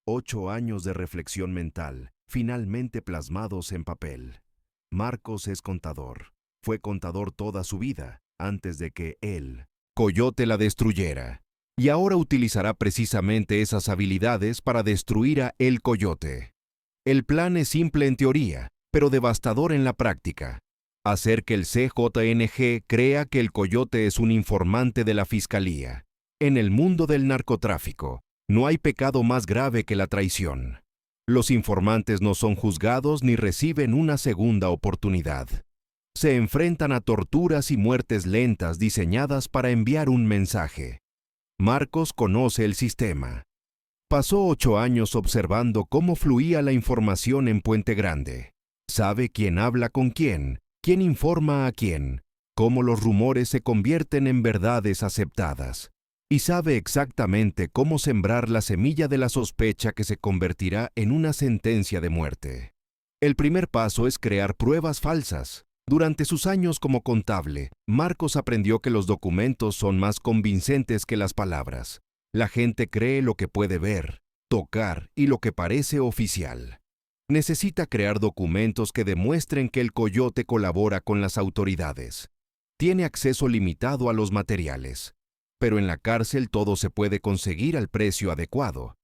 8 años de reflexión mental, finalmente plasmados en papel. Marcos es contador. Fue contador toda su vida, antes de que él, Coyote, la destruyera. Y ahora utilizará precisamente esas habilidades para destruir a El Coyote. El plan es simple en teoría, pero devastador en la práctica. Hacer que el CJNG crea que el Coyote es un informante de la Fiscalía. En el mundo del narcotráfico, no hay pecado más grave que la traición. Los informantes no son juzgados ni reciben una segunda oportunidad. Se enfrentan a torturas y muertes lentas diseñadas para enviar un mensaje. Marcos conoce el sistema. Pasó 8 años observando cómo fluía la información en Puente Grande. Sabe quién habla con quién informa a quién, cómo los rumores se convierten en verdades aceptadas. Y sabe exactamente cómo sembrar la semilla de la sospecha que se convertirá en una sentencia de muerte. El primer paso es crear pruebas falsas. Durante sus años como contable, Marcos aprendió que los documentos son más convincentes que las palabras. La gente cree lo que puede ver, tocar y lo que parece oficial. Necesita crear documentos que demuestren que el Coyote colabora con las autoridades. Tiene acceso limitado a los materiales, pero en la cárcel todo se puede conseguir al precio adecuado.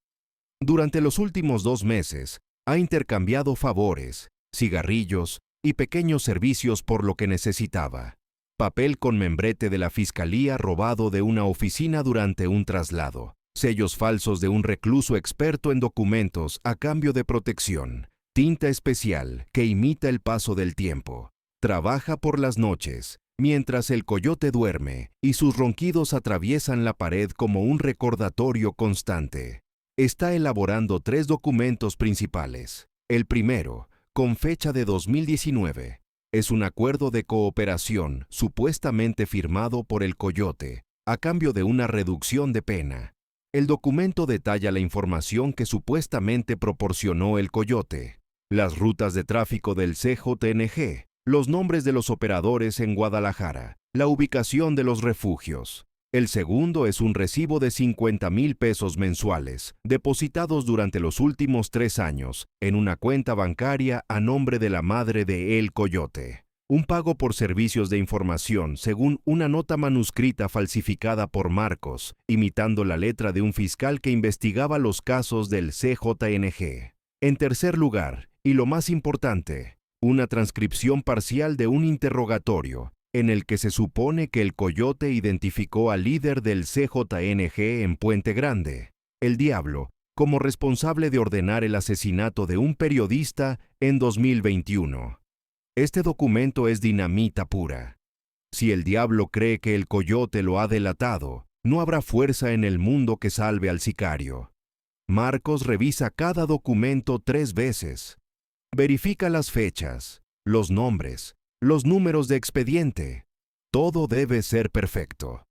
Durante los últimos 2 meses, ha intercambiado favores, cigarrillos y pequeños servicios por lo que necesitaba. Papel con membrete de la Fiscalía robado de una oficina durante un traslado. Sellos falsos de un recluso experto en documentos a cambio de protección. Tinta especial que imita el paso del tiempo. Trabaja por las noches, mientras el Coyote duerme y sus ronquidos atraviesan la pared como un recordatorio constante. Está elaborando 3 documentos principales. El primero, con fecha de 2019, es un acuerdo de cooperación supuestamente firmado por el Coyote, a cambio de una reducción de pena. El documento detalla la información que supuestamente proporcionó el Coyote, las rutas de tráfico del CJNG, los nombres de los operadores en Guadalajara, la ubicación de los refugios. El segundo es un recibo de 50,000 pesos mensuales, depositados durante los últimos 3 años, en una cuenta bancaria a nombre de la madre de El Coyote. Un pago por servicios de información según una nota manuscrita falsificada por Marcos, imitando la letra de un fiscal que investigaba los casos del CJNG. En tercer lugar, y lo más importante, una transcripción parcial de un interrogatorio, en el que se supone que el Coyote identificó al líder del CJNG en Puente Grande, el Diablo, como responsable de ordenar el asesinato de un periodista en 2021. Este documento es dinamita pura. Si el Diablo cree que el Coyote lo ha delatado, No habrá fuerza en el mundo que salve al sicario. Marcos revisa cada documento 3 veces. Verifica las fechas, los nombres, los números de expediente. Todo debe ser perfecto.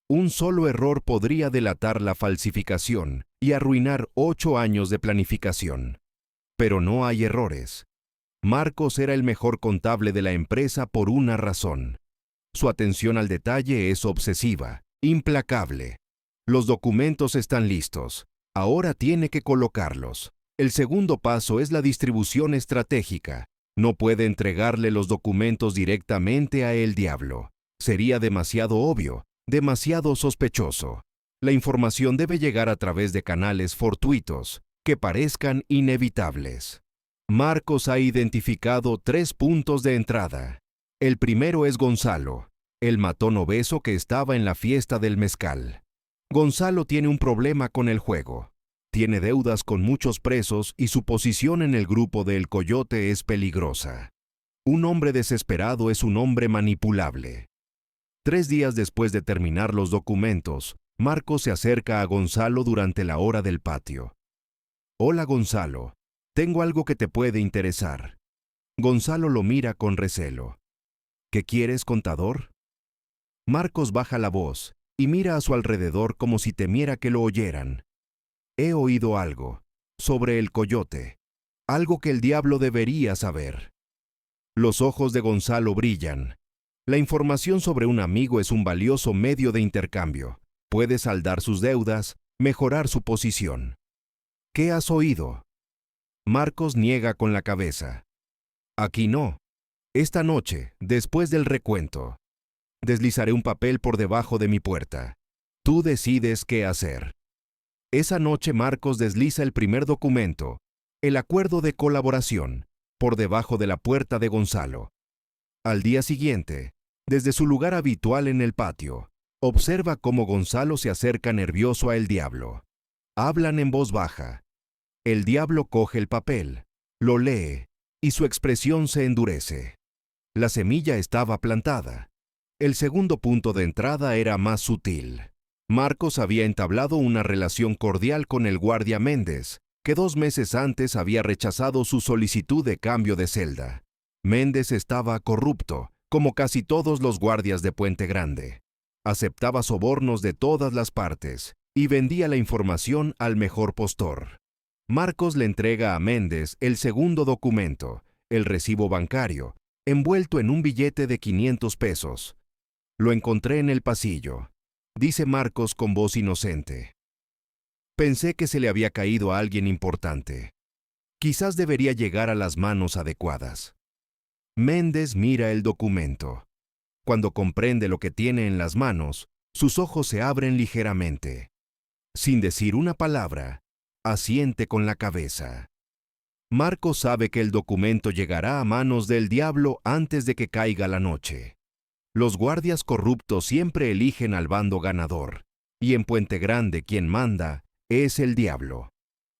Un solo error podría delatar la falsificación y arruinar 8 años de planificación. Pero no hay errores. Marcos era el mejor contable de la empresa por una razón. Su atención al detalle es obsesiva, implacable. Los documentos están listos. Ahora tiene que colocarlos. El segundo paso es la distribución estratégica. No puede entregarle los documentos directamente a El Diablo. Sería demasiado obvio, demasiado sospechoso. La información debe llegar a través de canales fortuitos, que parezcan inevitables. Marcos ha identificado 3 puntos de entrada. El primero es Gonzalo, el matón obeso que estaba en la fiesta del mezcal. Gonzalo tiene un problema con el juego. Tiene deudas con muchos presos y su posición en el grupo de El Coyote es peligrosa. Un hombre desesperado es un hombre manipulable. 3 días después de terminar los documentos, Marcos se acerca a Gonzalo durante la hora del patio. «Hola, Gonzalo. Tengo algo que te puede interesar». Gonzalo lo mira con recelo. «¿Qué quieres, contador?» Marcos baja la voz y mira a su alrededor como si temiera que lo oyeran. «He oído algo sobre El Coyote, algo que el diablo debería saber». Los ojos de Gonzalo brillan. La información sobre un amigo es un valioso medio de intercambio. Puede saldar sus deudas, mejorar su posición. «¿Qué has oído?» Marcos niega con la cabeza. «Aquí no. Esta noche, después del recuento, deslizaré un papel por debajo de mi puerta. Tú decides qué hacer». Esa noche Marcos desliza el primer documento, el acuerdo de colaboración, por debajo de la puerta de Gonzalo. Al día siguiente, desde su lugar habitual en el patio, observa cómo Gonzalo se acerca nervioso a El Diablo. Hablan en voz baja. El Diablo coge el papel, lo lee, y su expresión se endurece. La semilla estaba plantada. El segundo punto de entrada era más sutil. Marcos había entablado una relación cordial con el guardia Méndez, que 2 meses antes había rechazado su solicitud de cambio de celda. Méndez estaba corrupto, como casi todos los guardias de Puente Grande. Aceptaba sobornos de todas las partes y vendía la información al mejor postor. Marcos le entrega a Méndez el segundo documento, el recibo bancario, envuelto en un billete de 500 pesos. «Lo encontré en el pasillo», dice Marcos con voz inocente. «Pensé que se le había caído a alguien importante. Quizás debería llegar a las manos adecuadas». Méndez mira el documento. Cuando comprende lo que tiene en las manos, sus ojos se abren ligeramente. Sin decir una palabra, asiente con la cabeza. Marcos sabe que el documento llegará a manos del diablo antes de que caiga la noche. Los guardias corruptos siempre eligen al bando ganador, y en Puente Grande quien manda es el diablo.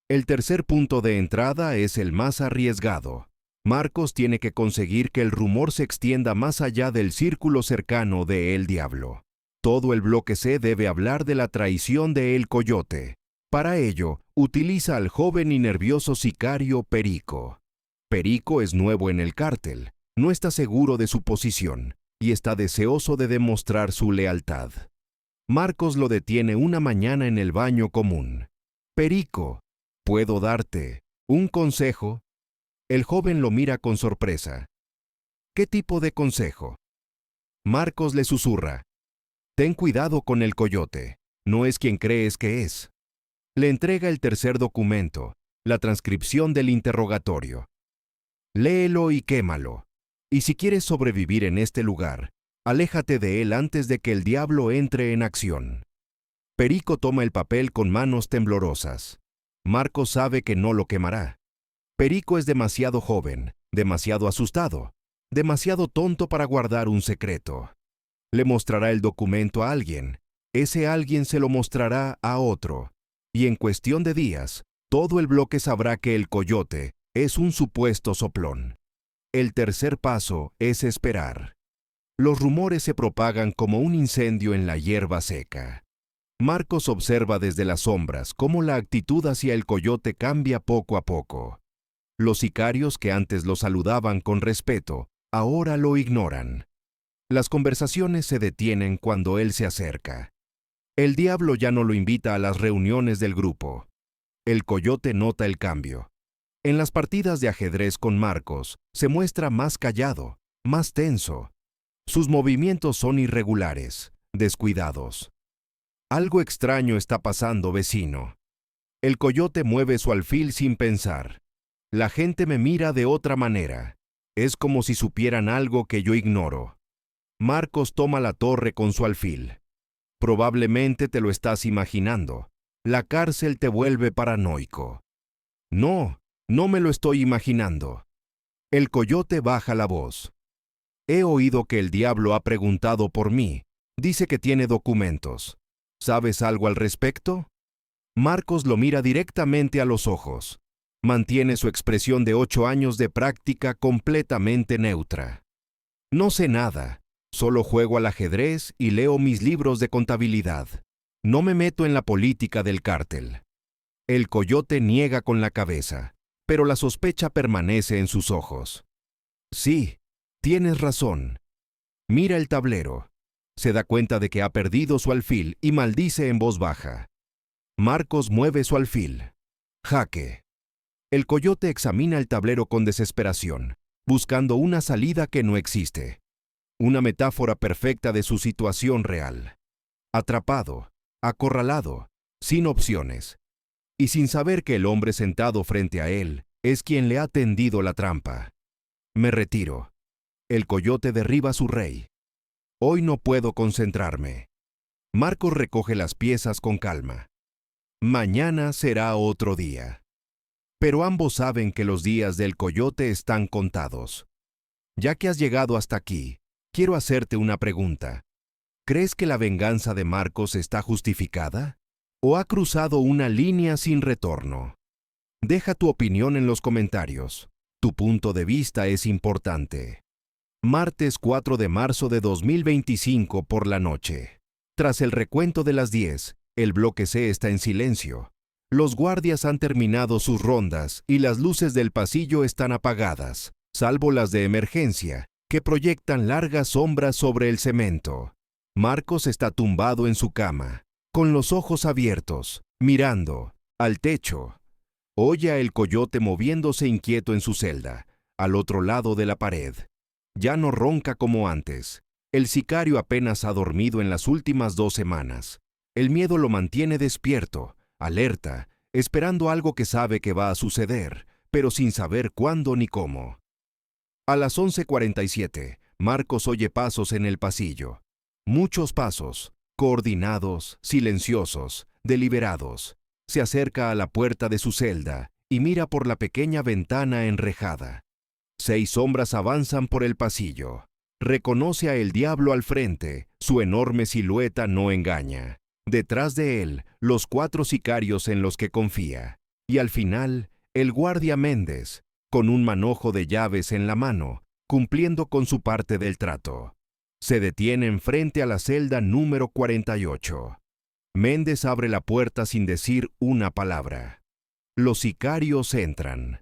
El tercer punto de entrada es el más arriesgado. Marcos tiene que conseguir que el rumor se extienda más allá del círculo cercano de El Diablo. Todo el bloque C debe hablar de la traición de El Coyote. Para ello, utiliza al joven y nervioso sicario Perico. Perico es nuevo en el cártel, no está seguro de su posición y está deseoso de demostrar su lealtad. Marcos lo detiene una mañana en el baño común. «Perico, ¿puedo darte un consejo?» El joven lo mira con sorpresa. «¿Qué tipo de consejo?» Marcos le susurra. «Ten cuidado con El Coyote, no es quien crees que es». Le entrega el tercer documento, la transcripción del interrogatorio. «Léelo y quémalo. Y si quieres sobrevivir en este lugar, aléjate de él antes de que el diablo entre en acción». Perico toma el papel con manos temblorosas. Marcos sabe que no lo quemará. Perico es demasiado joven, demasiado asustado, demasiado tonto para guardar un secreto. Le mostrará el documento a alguien. Ese alguien se lo mostrará a otro. Y en cuestión de días, todo el bloque sabrá que El Coyote es un supuesto soplón. El tercer paso es esperar. Los rumores se propagan como un incendio en la hierba seca. Marcos observa desde las sombras cómo la actitud hacia el coyote cambia poco a poco. Los sicarios que antes lo saludaban con respeto, ahora lo ignoran. Las conversaciones se detienen cuando él se acerca. El diablo ya no lo invita a las reuniones del grupo. El coyote nota el cambio. En las partidas de ajedrez con Marcos, se muestra más callado, más tenso. Sus movimientos son irregulares, descuidados. Algo extraño está pasando, vecino. El coyote mueve su alfil sin pensar. La gente me mira de otra manera. Es como si supieran algo que yo ignoro. Marcos toma la torre con su alfil. Probablemente te lo estás imaginando. La cárcel te vuelve paranoico. No, no me lo estoy imaginando. El coyote baja la voz. He oído que el diablo ha preguntado por mí. Dice que tiene documentos. ¿Sabes algo al respecto? Marcos lo mira directamente a los ojos. Mantiene su expresión de 8 años de práctica completamente neutra. No sé nada. Solo juego al ajedrez y leo mis libros de contabilidad. No me meto en la política del cártel. El coyote niega con la cabeza, pero la sospecha permanece en sus ojos. Sí, tienes razón. Mira el tablero. Se da cuenta de que ha perdido su alfil y maldice en voz baja. Marcos mueve su alfil. Jaque. El coyote examina el tablero con desesperación, buscando una salida que no existe. Una metáfora perfecta de su situación real. Atrapado, acorralado, sin opciones. Y sin saber que el hombre sentado frente a él es quien le ha tendido la trampa. Me retiro. El coyote derriba a su rey. Hoy no puedo concentrarme. Marcos recoge las piezas con calma. Mañana será otro día. Pero ambos saben que los días del coyote están contados. Ya que has llegado hasta aquí, quiero hacerte una pregunta. ¿Crees que la venganza de Marcos está justificada? ¿O ha cruzado una línea sin retorno? Deja tu opinión en los comentarios. Tu punto de vista es importante. Martes 4 de marzo de 2025 por la noche. Tras el recuento de las 10, el bloque C está en silencio. Los guardias han terminado sus rondas y las luces del pasillo están apagadas, salvo las de emergencia, que proyectan largas sombras sobre el cemento. Marcos está tumbado en su cama, con los ojos abiertos, mirando al techo. Oye a el coyote moviéndose inquieto en su celda, al otro lado de la pared. Ya no ronca como antes. El sicario apenas ha dormido en las últimas 2 semanas. El miedo lo mantiene despierto, alerta, esperando algo que sabe que va a suceder, pero sin saber cuándo ni cómo. A las 11:47, Marcos oye pasos en el pasillo. Muchos pasos, coordinados, silenciosos, deliberados. Se acerca a la puerta de su celda y mira por la pequeña ventana enrejada. 6 sombras avanzan por el pasillo. Reconoce a el diablo al frente, su enorme silueta no engaña. Detrás de él, los 4 sicarios en los que confía. Y al final, el guardia Méndez, con un manojo de llaves en la mano, cumpliendo con su parte del trato. Se detienen frente a la celda número 48. Méndez abre la puerta sin decir una palabra. Los sicarios entran.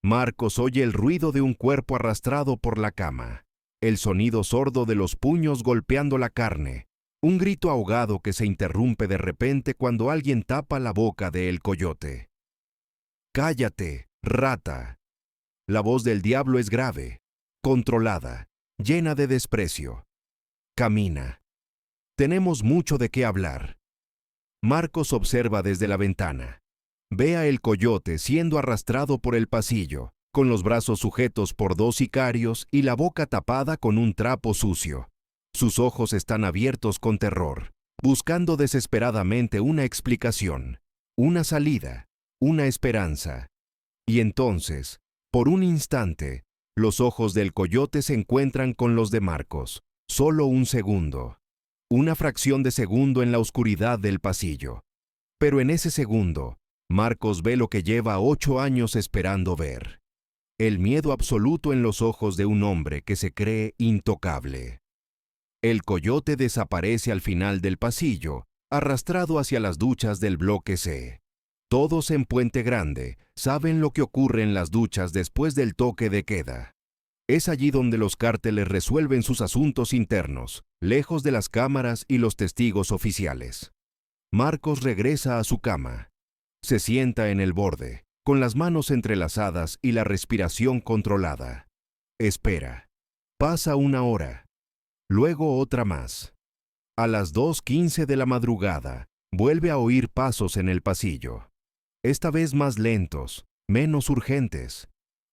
Marcos oye el ruido de un cuerpo arrastrado por la cama, el sonido sordo de los puños golpeando la carne, un grito ahogado que se interrumpe de repente cuando alguien tapa la boca de el coyote. «Cállate, rata». La voz del diablo es grave, controlada, llena de desprecio. Camina. Tenemos mucho de qué hablar. Marcos observa desde la ventana. Ve a el coyote siendo arrastrado por el pasillo, con los brazos sujetos por 2 sicarios y la boca tapada con un trapo sucio. Sus ojos están abiertos con terror, buscando desesperadamente una explicación, una salida, una esperanza. Y entonces, por un instante, los ojos del coyote se encuentran con los de Marcos. Solo un segundo. Una fracción de segundo en la oscuridad del pasillo. Pero en ese segundo, Marcos ve lo que lleva 8 años esperando ver. El miedo absoluto en los ojos de un hombre que se cree intocable. El coyote desaparece al final del pasillo, arrastrado hacia las duchas del bloque C. Todos en Puente Grande saben lo que ocurre en las duchas después del toque de queda. Es allí donde los cárteles resuelven sus asuntos internos, lejos de las cámaras y los testigos oficiales. Marcos regresa a su cama. Se sienta en el borde, con las manos entrelazadas y la respiración controlada. Espera. Pasa una hora. Luego otra más. A las 2:15 de la madrugada, vuelve a oír pasos en el pasillo. Esta vez más lentos, menos urgentes.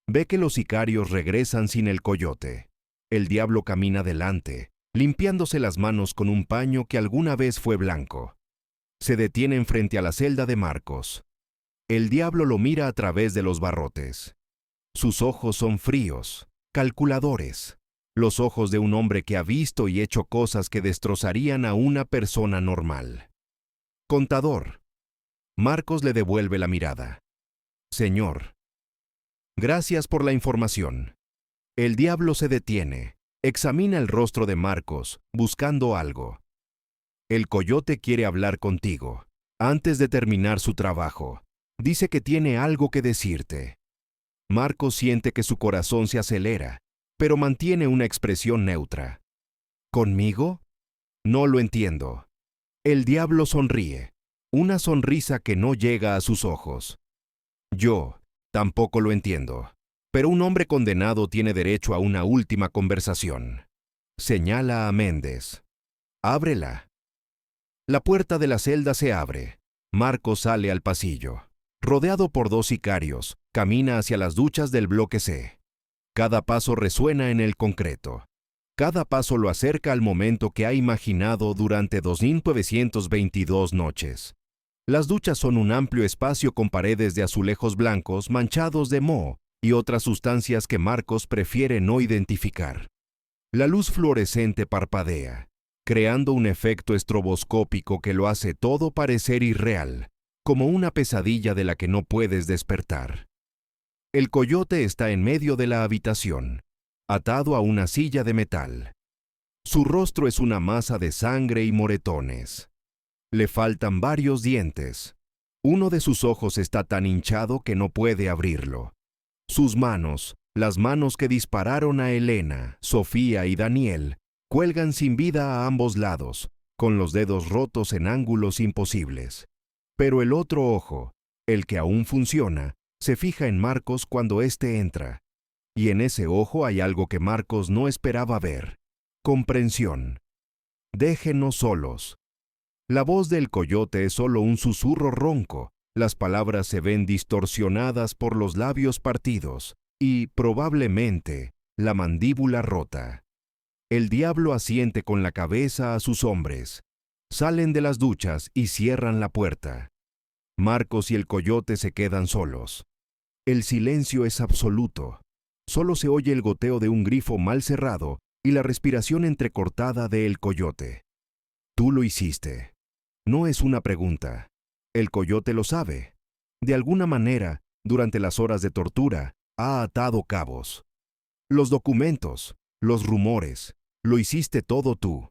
Ve que los sicarios regresan sin el coyote. El diablo camina delante, limpiándose las manos con un paño que alguna vez fue blanco. Se detienen frente a la celda de Marcos. El diablo lo mira a través de los barrotes. Sus ojos son fríos, calculadores. Los ojos de un hombre que ha visto y hecho cosas que destrozarían a una persona normal. Contador. Marcos le devuelve la mirada. Señor. Gracias por la información. El diablo se detiene, examina el rostro de Marcos, buscando algo. El coyote quiere hablar contigo, antes de terminar su trabajo. Dice que tiene algo que decirte. Marcos siente que su corazón se acelera, pero mantiene una expresión neutra. ¿Conmigo? No lo entiendo. El diablo sonríe, una sonrisa que no llega a sus ojos. Yo tampoco lo entiendo, pero un hombre condenado tiene derecho a una última conversación. Señala a Méndez. Ábrela. La puerta de la celda se abre. Marcos sale al pasillo. Rodeado por 2 sicarios, camina hacia las duchas del bloque C. Cada paso resuena en el concreto. Cada paso lo acerca al momento que ha imaginado durante 2922 noches. Las duchas son un amplio espacio con paredes de azulejos blancos manchados de moho y otras sustancias que Marcos prefiere no identificar. La luz fluorescente parpadea, creando un efecto estroboscópico que lo hace todo parecer irreal, como una pesadilla de la que no puedes despertar. El coyote está en medio de la habitación, atado a una silla de metal. Su rostro es una masa de sangre y moretones. Le faltan varios dientes. Uno de sus ojos está tan hinchado que no puede abrirlo. Sus manos, las manos que dispararon a Elena, Sofía y Daniel, cuelgan sin vida a ambos lados, con los dedos rotos en ángulos imposibles. Pero el otro ojo, el que aún funciona, se fija en Marcos cuando éste entra. Y en ese ojo hay algo que Marcos no esperaba ver: comprensión. Déjenos solos. La voz del coyote es solo un susurro ronco, las palabras se ven distorsionadas por los labios partidos y, probablemente, la mandíbula rota. El diablo asiente con la cabeza a sus hombres. Salen de las duchas y cierran la puerta. Marcos y el coyote se quedan solos. El silencio es absoluto. Solo se oye el goteo de un grifo mal cerrado y la respiración entrecortada del coyote. Tú lo hiciste. No es una pregunta. El coyote lo sabe. De alguna manera, durante las horas de tortura, ha atado cabos. Los documentos, los rumores, lo hiciste todo tú.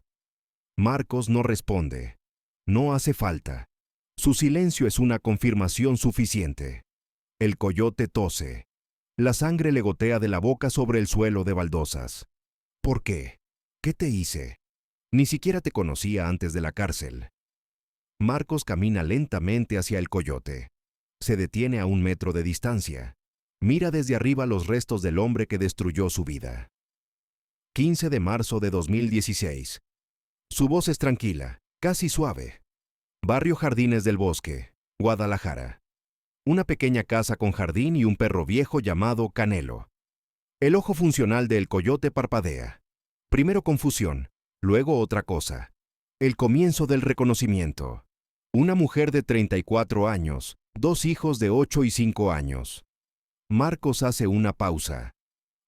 Marcos no responde. No hace falta. Su silencio es una confirmación suficiente. El coyote tose. La sangre le gotea de la boca sobre el suelo de baldosas. ¿Por qué? ¿Qué te hice? Ni siquiera te conocía antes de la cárcel. Marcos camina lentamente hacia el coyote. Se detiene a 1 metro de distancia. Mira desde arriba los restos del hombre que destruyó su vida. 15 de marzo de 2016. Su voz es tranquila, casi suave. Barrio Jardines del Bosque, Guadalajara. Una pequeña casa con jardín y un perro viejo llamado Canelo. El ojo funcional del coyote parpadea. Primero confusión, luego otra cosa. El comienzo del reconocimiento. Una mujer de 34 años, 2 hijos de 8 y 5 años. Marcos hace una pausa.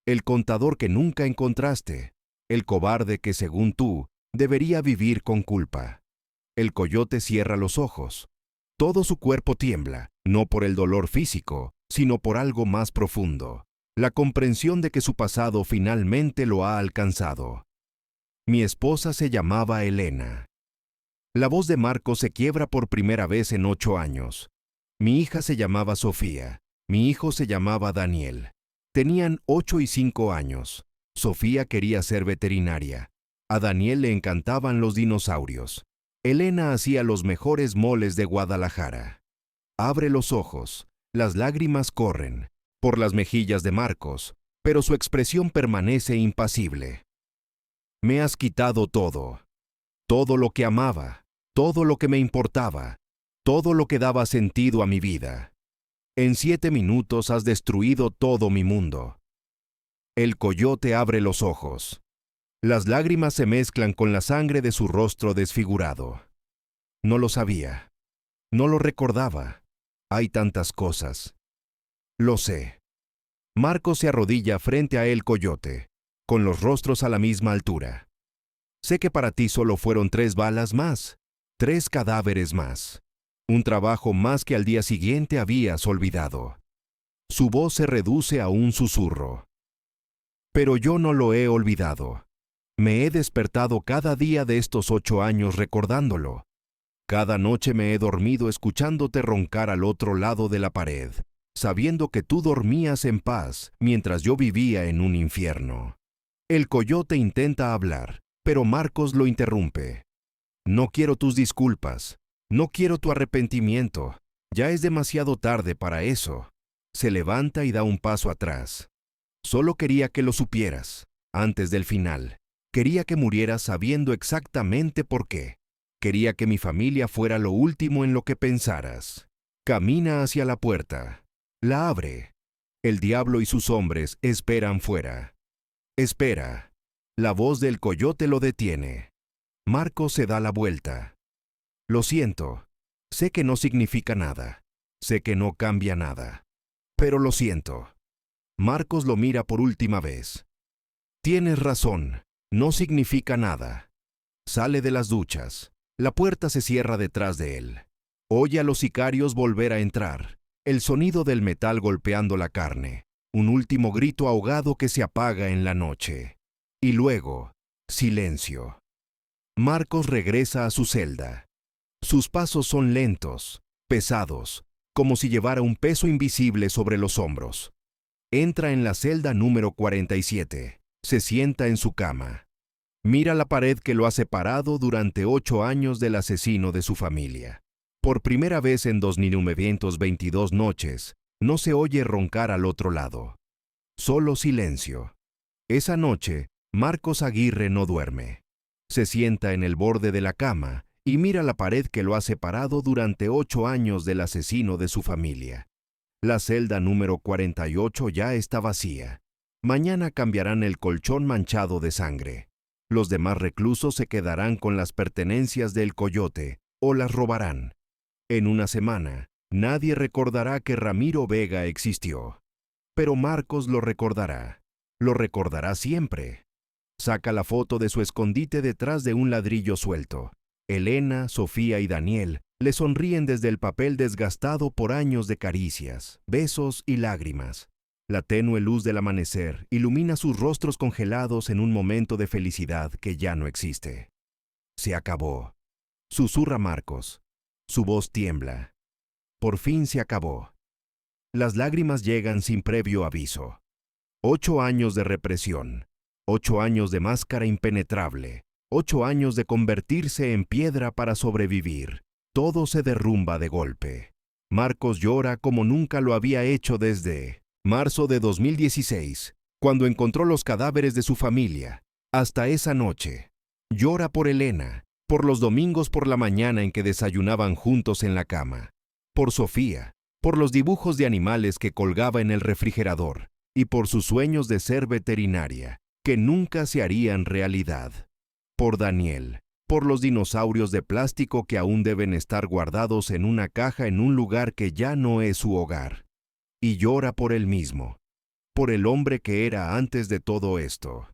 El contador que nunca encontraste. El cobarde que, según tú, debería vivir con culpa. El coyote cierra los ojos. Todo su cuerpo tiembla, no por el dolor físico, sino por algo más profundo. La comprensión de que su pasado finalmente lo ha alcanzado. Mi esposa se llamaba Elena. La voz de Marcos se quiebra por primera vez en 8 años. Mi hija se llamaba Sofía. Mi hijo se llamaba Daniel. Tenían 8 y 5 años. Sofía quería ser veterinaria. A Daniel le encantaban los dinosaurios. Elena hacía los mejores moles de Guadalajara. Abre los ojos. Las lágrimas corren por las mejillas de Marcos, pero su expresión permanece impasible. Me has quitado todo. Todo lo que amaba, todo lo que me importaba, todo lo que daba sentido a mi vida. En 7 minutos has destruido todo mi mundo. El coyote abre los ojos. Las lágrimas se mezclan con la sangre de su rostro desfigurado. No lo sabía. No lo recordaba. Hay tantas cosas. Lo sé. Marcos se arrodilla frente a el coyote, con los rostros a la misma altura. Sé que para ti solo fueron 3 balas más, 3 cadáveres más. Un trabajo más que al día siguiente habías olvidado. Su voz se reduce a un susurro. Pero yo no lo he olvidado. Me he despertado cada día de estos 8 años recordándolo. Cada noche me he dormido escuchándote roncar al otro lado de la pared, sabiendo que tú dormías en paz mientras yo vivía en un infierno. El coyote intenta hablar, pero Marcos lo interrumpe. No quiero tus disculpas. No quiero tu arrepentimiento. Ya es demasiado tarde para eso. Se levanta y da un paso atrás. Solo quería que lo supieras, antes del final. Quería que murieras sabiendo exactamente por qué. Quería que mi familia fuera lo último en lo que pensaras. Camina hacia la puerta. La abre. El diablo y sus hombres esperan fuera. Espera. La voz del coyote lo detiene. Marcos se da la vuelta. Lo siento. Sé que no significa nada. Sé que no cambia nada. Pero lo siento. Marcos lo mira por última vez. Tienes razón. No significa nada. Sale de las duchas. La puerta se cierra detrás de él. Oye a los sicarios volver a entrar. El sonido del metal golpeando la carne. Un último grito ahogado que se apaga en la noche. Y luego, silencio. Marcos regresa a su celda. Sus pasos son lentos, pesados, como si llevara un peso invisible sobre los hombros. Entra en la celda número 47. Se sienta en su cama. Mira la pared que lo ha separado durante 8 años del asesino de su familia. Por primera vez en 2922 noches, no se oye roncar al otro lado. Solo silencio. Esa noche, Marcos Aguirre no duerme. Se sienta en el borde de la cama y mira la pared que lo ha separado durante 8 años del asesino de su familia. La celda número 48 ya está vacía. Mañana cambiarán el colchón manchado de sangre. Los demás reclusos se quedarán con las pertenencias del coyote o las robarán. En una semana, nadie recordará que Ramiro Vega existió. Pero Marcos lo recordará. Lo recordará siempre. Saca la foto de su escondite detrás de un ladrillo suelto. Elena, Sofía y Daniel le sonríen desde el papel desgastado por años de caricias, besos y lágrimas. La tenue luz del amanecer ilumina sus rostros congelados en un momento de felicidad que ya no existe. Se acabó. Susurra Marcos. Su voz tiembla. Por fin se acabó. Las lágrimas llegan sin previo aviso. 8 años de represión. 8 años de máscara impenetrable. 8 años de convertirse en piedra para sobrevivir. Todo se derrumba de golpe. Marcos llora como nunca lo había hecho desde marzo de 2016, cuando encontró los cadáveres de su familia. Hasta esa noche. Llora por Elena, por los domingos por la mañana en que desayunaban juntos en la cama, por Sofía, por los dibujos de animales que colgaba en el refrigerador y por sus sueños de ser veterinaria, que nunca se harían realidad. Por Daniel, por los dinosaurios de plástico que aún deben estar guardados en una caja en un lugar que ya no es su hogar. Y llora por él mismo, por el hombre que era antes de todo esto,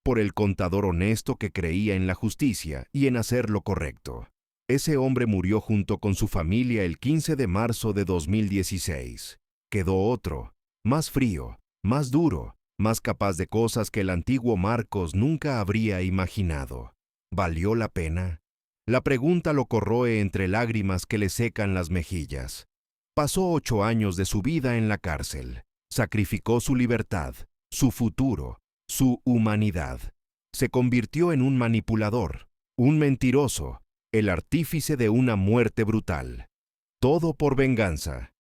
por el contador honesto que creía en la justicia y en hacer lo correcto. Ese hombre murió junto con su familia el 15 de marzo de 2016. Quedó otro, más frío, más duro, más capaz de cosas que el antiguo Marcos nunca habría imaginado. ¿Valió la pena? La pregunta lo corroe entre lágrimas que le secan las mejillas. Pasó 8 años de su vida en la cárcel. Sacrificó su libertad, su futuro, su humanidad. Se convirtió en un manipulador, un mentiroso, el artífice de una muerte brutal. Todo por venganza.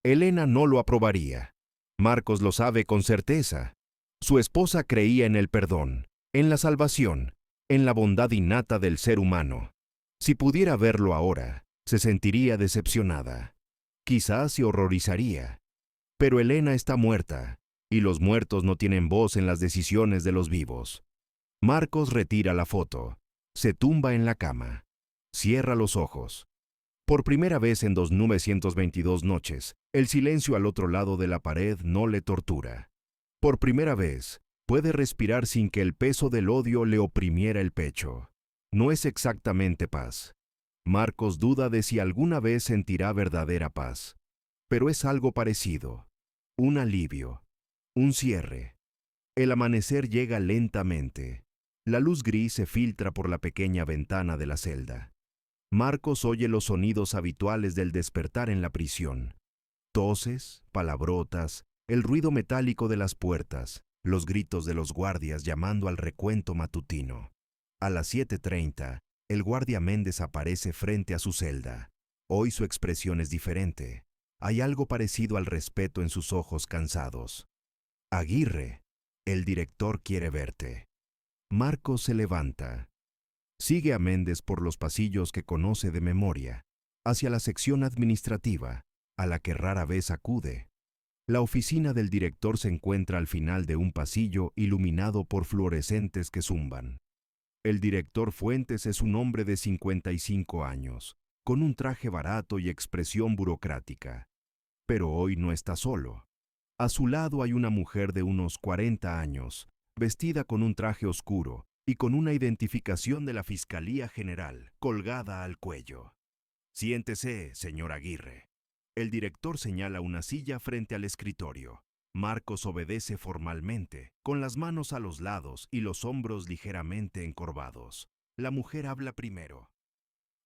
Elena no lo aprobaría. Marcos lo sabe con certeza. Su esposa creía en el perdón, en la salvación, en la bondad innata del ser humano. Si pudiera verlo ahora, se sentiría decepcionada. Quizás se horrorizaría. Pero Elena está muerta, y los muertos no tienen voz en las decisiones de los vivos. Marcos retira la foto, se tumba en la cama, cierra los ojos. Por primera vez en 2922 noches, el silencio al otro lado de la pared no le tortura. Por primera vez, puede respirar sin que el peso del odio le oprimiera el pecho. No es exactamente paz. Marcos duda de si alguna vez sentirá verdadera paz. Pero es algo parecido. Un alivio. Un cierre. El amanecer llega lentamente. La luz gris se filtra por la pequeña ventana de la celda. Marcos oye los sonidos habituales del despertar en la prisión. Toses, palabrotas, el ruido metálico de las puertas, los gritos de los guardias llamando al recuento matutino. A las 7:30, el guardia Méndez aparece frente a su celda. Hoy su expresión es diferente. Hay algo parecido al respeto en sus ojos cansados. Aguirre, el director quiere verte. Marcos se levanta. Sigue a Méndez por los pasillos que conoce de memoria, hacia la sección administrativa, a la que rara vez acude. La oficina del director se encuentra al final de un pasillo iluminado por fluorescentes que zumban. El director Fuentes es un hombre de 55 años, con un traje barato y expresión burocrática. Pero hoy no está solo. A su lado hay una mujer de unos 40 años, vestida con un traje oscuro y con una identificación de la Fiscalía General colgada al cuello. Siéntese, señor Aguirre. El director señala una silla frente al escritorio. Marcos obedece formalmente, con las manos a los lados y los hombros ligeramente encorvados. La mujer habla primero.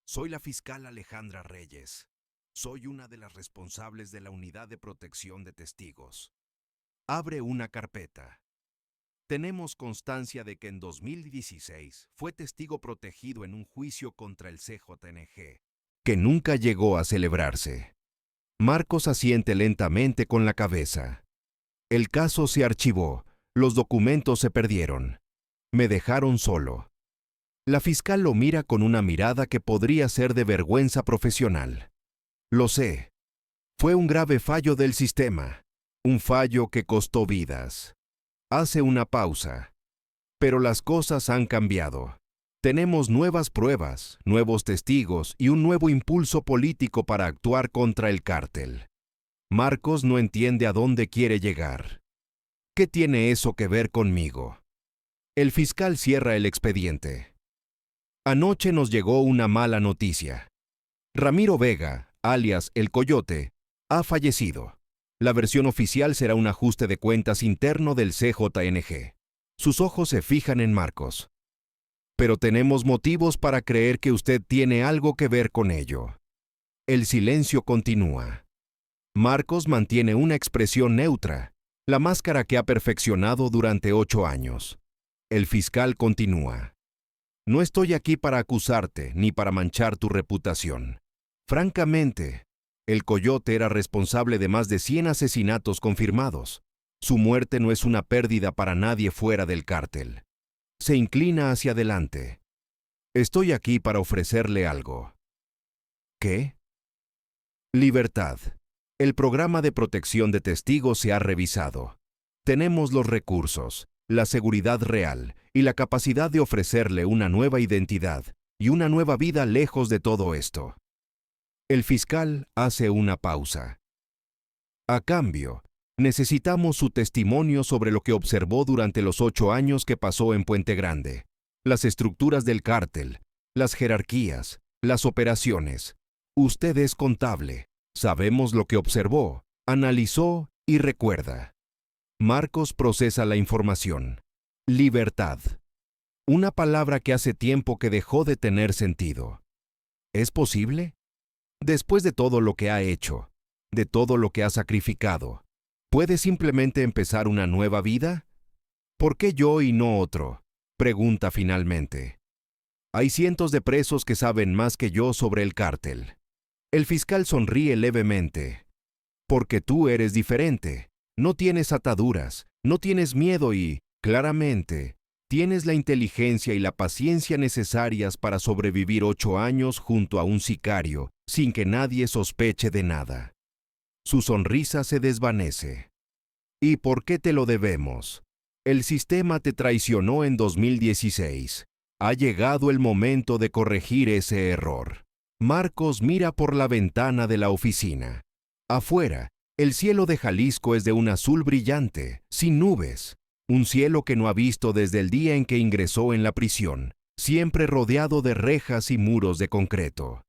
Soy la fiscal Alejandra Reyes. Soy una de las responsables de la Unidad de Protección de Testigos. Abre una carpeta. Tenemos constancia de que en 2016 fue testigo protegido en un juicio contra el CJNG, que nunca llegó a celebrarse. Marcos asiente lentamente con la cabeza. El caso se archivó, los documentos se perdieron. Me dejaron solo. La fiscal lo mira con una mirada que podría ser de vergüenza profesional. Lo sé. Fue un grave fallo del sistema, un fallo que costó vidas. Hace una pausa. Pero las cosas han cambiado. Tenemos nuevas pruebas, nuevos testigos y un nuevo impulso político para actuar contra el cártel. Marcos no entiende a dónde quiere llegar. ¿Qué tiene eso que ver conmigo? El fiscal cierra el expediente. Anoche nos llegó una mala noticia. Ramiro Vega, alias El Coyote, ha fallecido. La versión oficial será un ajuste de cuentas interno del CJNG. Sus ojos se fijan en Marcos. Pero tenemos motivos para creer que usted tiene algo que ver con ello. El silencio continúa. Marcos mantiene una expresión neutra, la máscara que ha perfeccionado durante 8 años. El fiscal continúa. No estoy aquí para acusarte ni para manchar tu reputación. Francamente, el Coyote era responsable de más de 100 asesinatos confirmados. Su muerte no es una pérdida para nadie fuera del cártel. Se inclina hacia adelante. Estoy aquí para ofrecerle algo. ¿Qué? Libertad. El programa de protección de testigos se ha revisado. Tenemos los recursos, la seguridad real y la capacidad de ofrecerle una nueva identidad y una nueva vida lejos de todo esto. El fiscal hace una pausa. A cambio, necesitamos su testimonio sobre lo que observó durante los 8 años que pasó en Puente Grande, las estructuras del cártel, las jerarquías, las operaciones. Usted es contable, sabemos lo que observó, analizó y recuerda. Marcos procesa la información. Libertad. Una palabra que hace tiempo que dejó de tener sentido. ¿Es posible? Después de todo lo que ha hecho, de todo lo que ha sacrificado, ¿puede simplemente empezar una nueva vida? ¿Por qué yo y no otro?, pregunta finalmente. Hay cientos de presos que saben más que yo sobre el cártel. El fiscal sonríe levemente. Porque tú eres diferente. No tienes ataduras, no tienes miedo y, claramente, tienes la inteligencia y la paciencia necesarias para sobrevivir 8 años junto a un sicario sin que nadie sospeche de nada. Su sonrisa se desvanece. ¿Y por qué te lo debemos? El sistema te traicionó en 2016. Ha llegado el momento de corregir ese error. Marcos mira por la ventana de la oficina. Afuera, el cielo de Jalisco es de un azul brillante, sin nubes. Un cielo que no ha visto desde el día en que ingresó en la prisión, siempre rodeado de rejas y muros de concreto.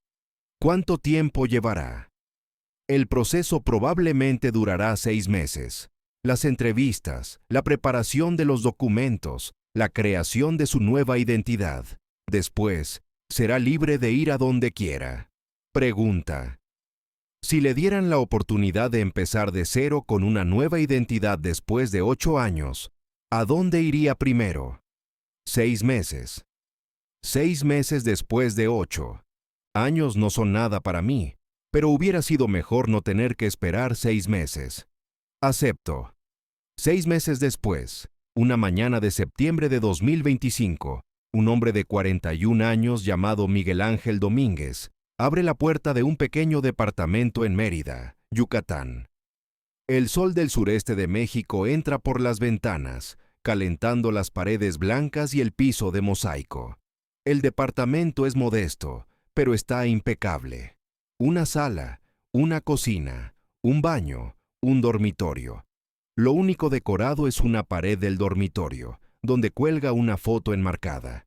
¿Cuánto tiempo llevará? El proceso probablemente durará 6 meses. Las entrevistas, la preparación de los documentos, la creación de su nueva identidad. Después, será libre de ir a donde quiera. Pregunta: si le dieran la oportunidad de empezar de cero con una nueva identidad después de 8 años, ¿a dónde iría primero? 6 meses. 6 meses después de 8. Años no son nada para mí, pero hubiera sido mejor no tener que esperar 6 meses. Acepto. 6 meses después, una mañana de septiembre de 2025, un hombre de 41 años llamado Miguel Ángel Domínguez abre la puerta de un pequeño departamento en Mérida, Yucatán. El sol del sureste de México entra por las ventanas, calentando las paredes blancas y el piso de mosaico. El departamento es modesto, pero está impecable. Una sala, una cocina, un baño, un dormitorio. Lo único decorado es una pared del dormitorio, donde cuelga una foto enmarcada.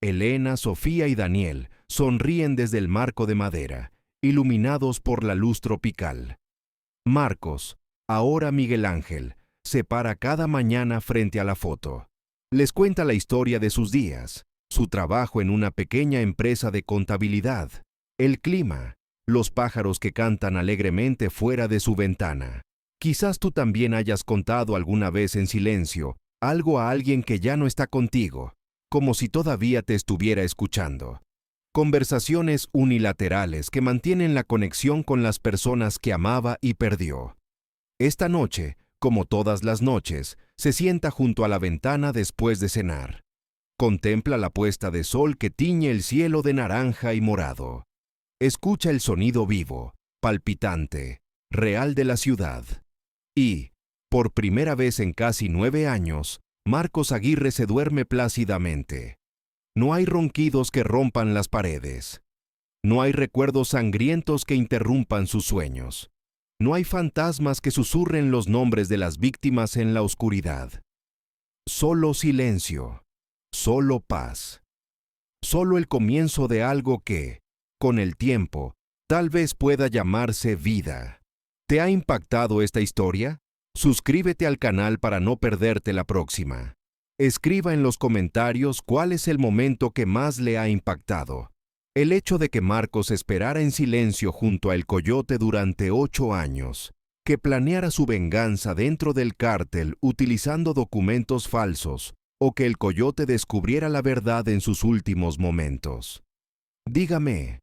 Elena, Sofía y Daniel sonríen desde el marco de madera, iluminados por la luz tropical. Marcos, ahora Miguel Ángel, se para cada mañana frente a la foto. Les cuenta la historia de sus días, su trabajo en una pequeña empresa de contabilidad, el clima, los pájaros que cantan alegremente fuera de su ventana. Quizás tú también hayas contado alguna vez en silencio algo a alguien que ya no está contigo, como si todavía te estuviera escuchando. Conversaciones unilaterales que mantienen la conexión con las personas que amaba y perdió. Esta noche, como todas las noches, se sienta junto a la ventana después de cenar. Contempla la puesta de sol que tiñe el cielo de naranja y morado. Escucha el sonido vivo, palpitante, real de la ciudad. Y, por primera vez en casi 9 años, Marcos Aguirre se duerme plácidamente. No hay ronquidos que rompan las paredes. No hay recuerdos sangrientos que interrumpan sus sueños. No hay fantasmas que susurren los nombres de las víctimas en la oscuridad. Solo silencio, solo paz. Solo el comienzo de algo que, con el tiempo, tal vez pueda llamarse vida. ¿Te ha impactado esta historia? Suscríbete al canal para no perderte la próxima. Escriba en los comentarios cuál es el momento que más le ha impactado. El hecho de que Marcos esperara en silencio junto a El Coyote durante 8 años, que planeara su venganza dentro del cártel utilizando documentos falsos, o que El Coyote descubriera la verdad en sus últimos momentos. Dígame,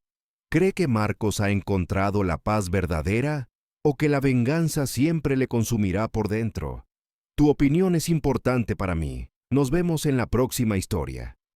¿cree que Marcos ha encontrado la paz verdadera o que la venganza siempre le consumirá por dentro? Tu opinión es importante para mí. Nos vemos en la próxima historia.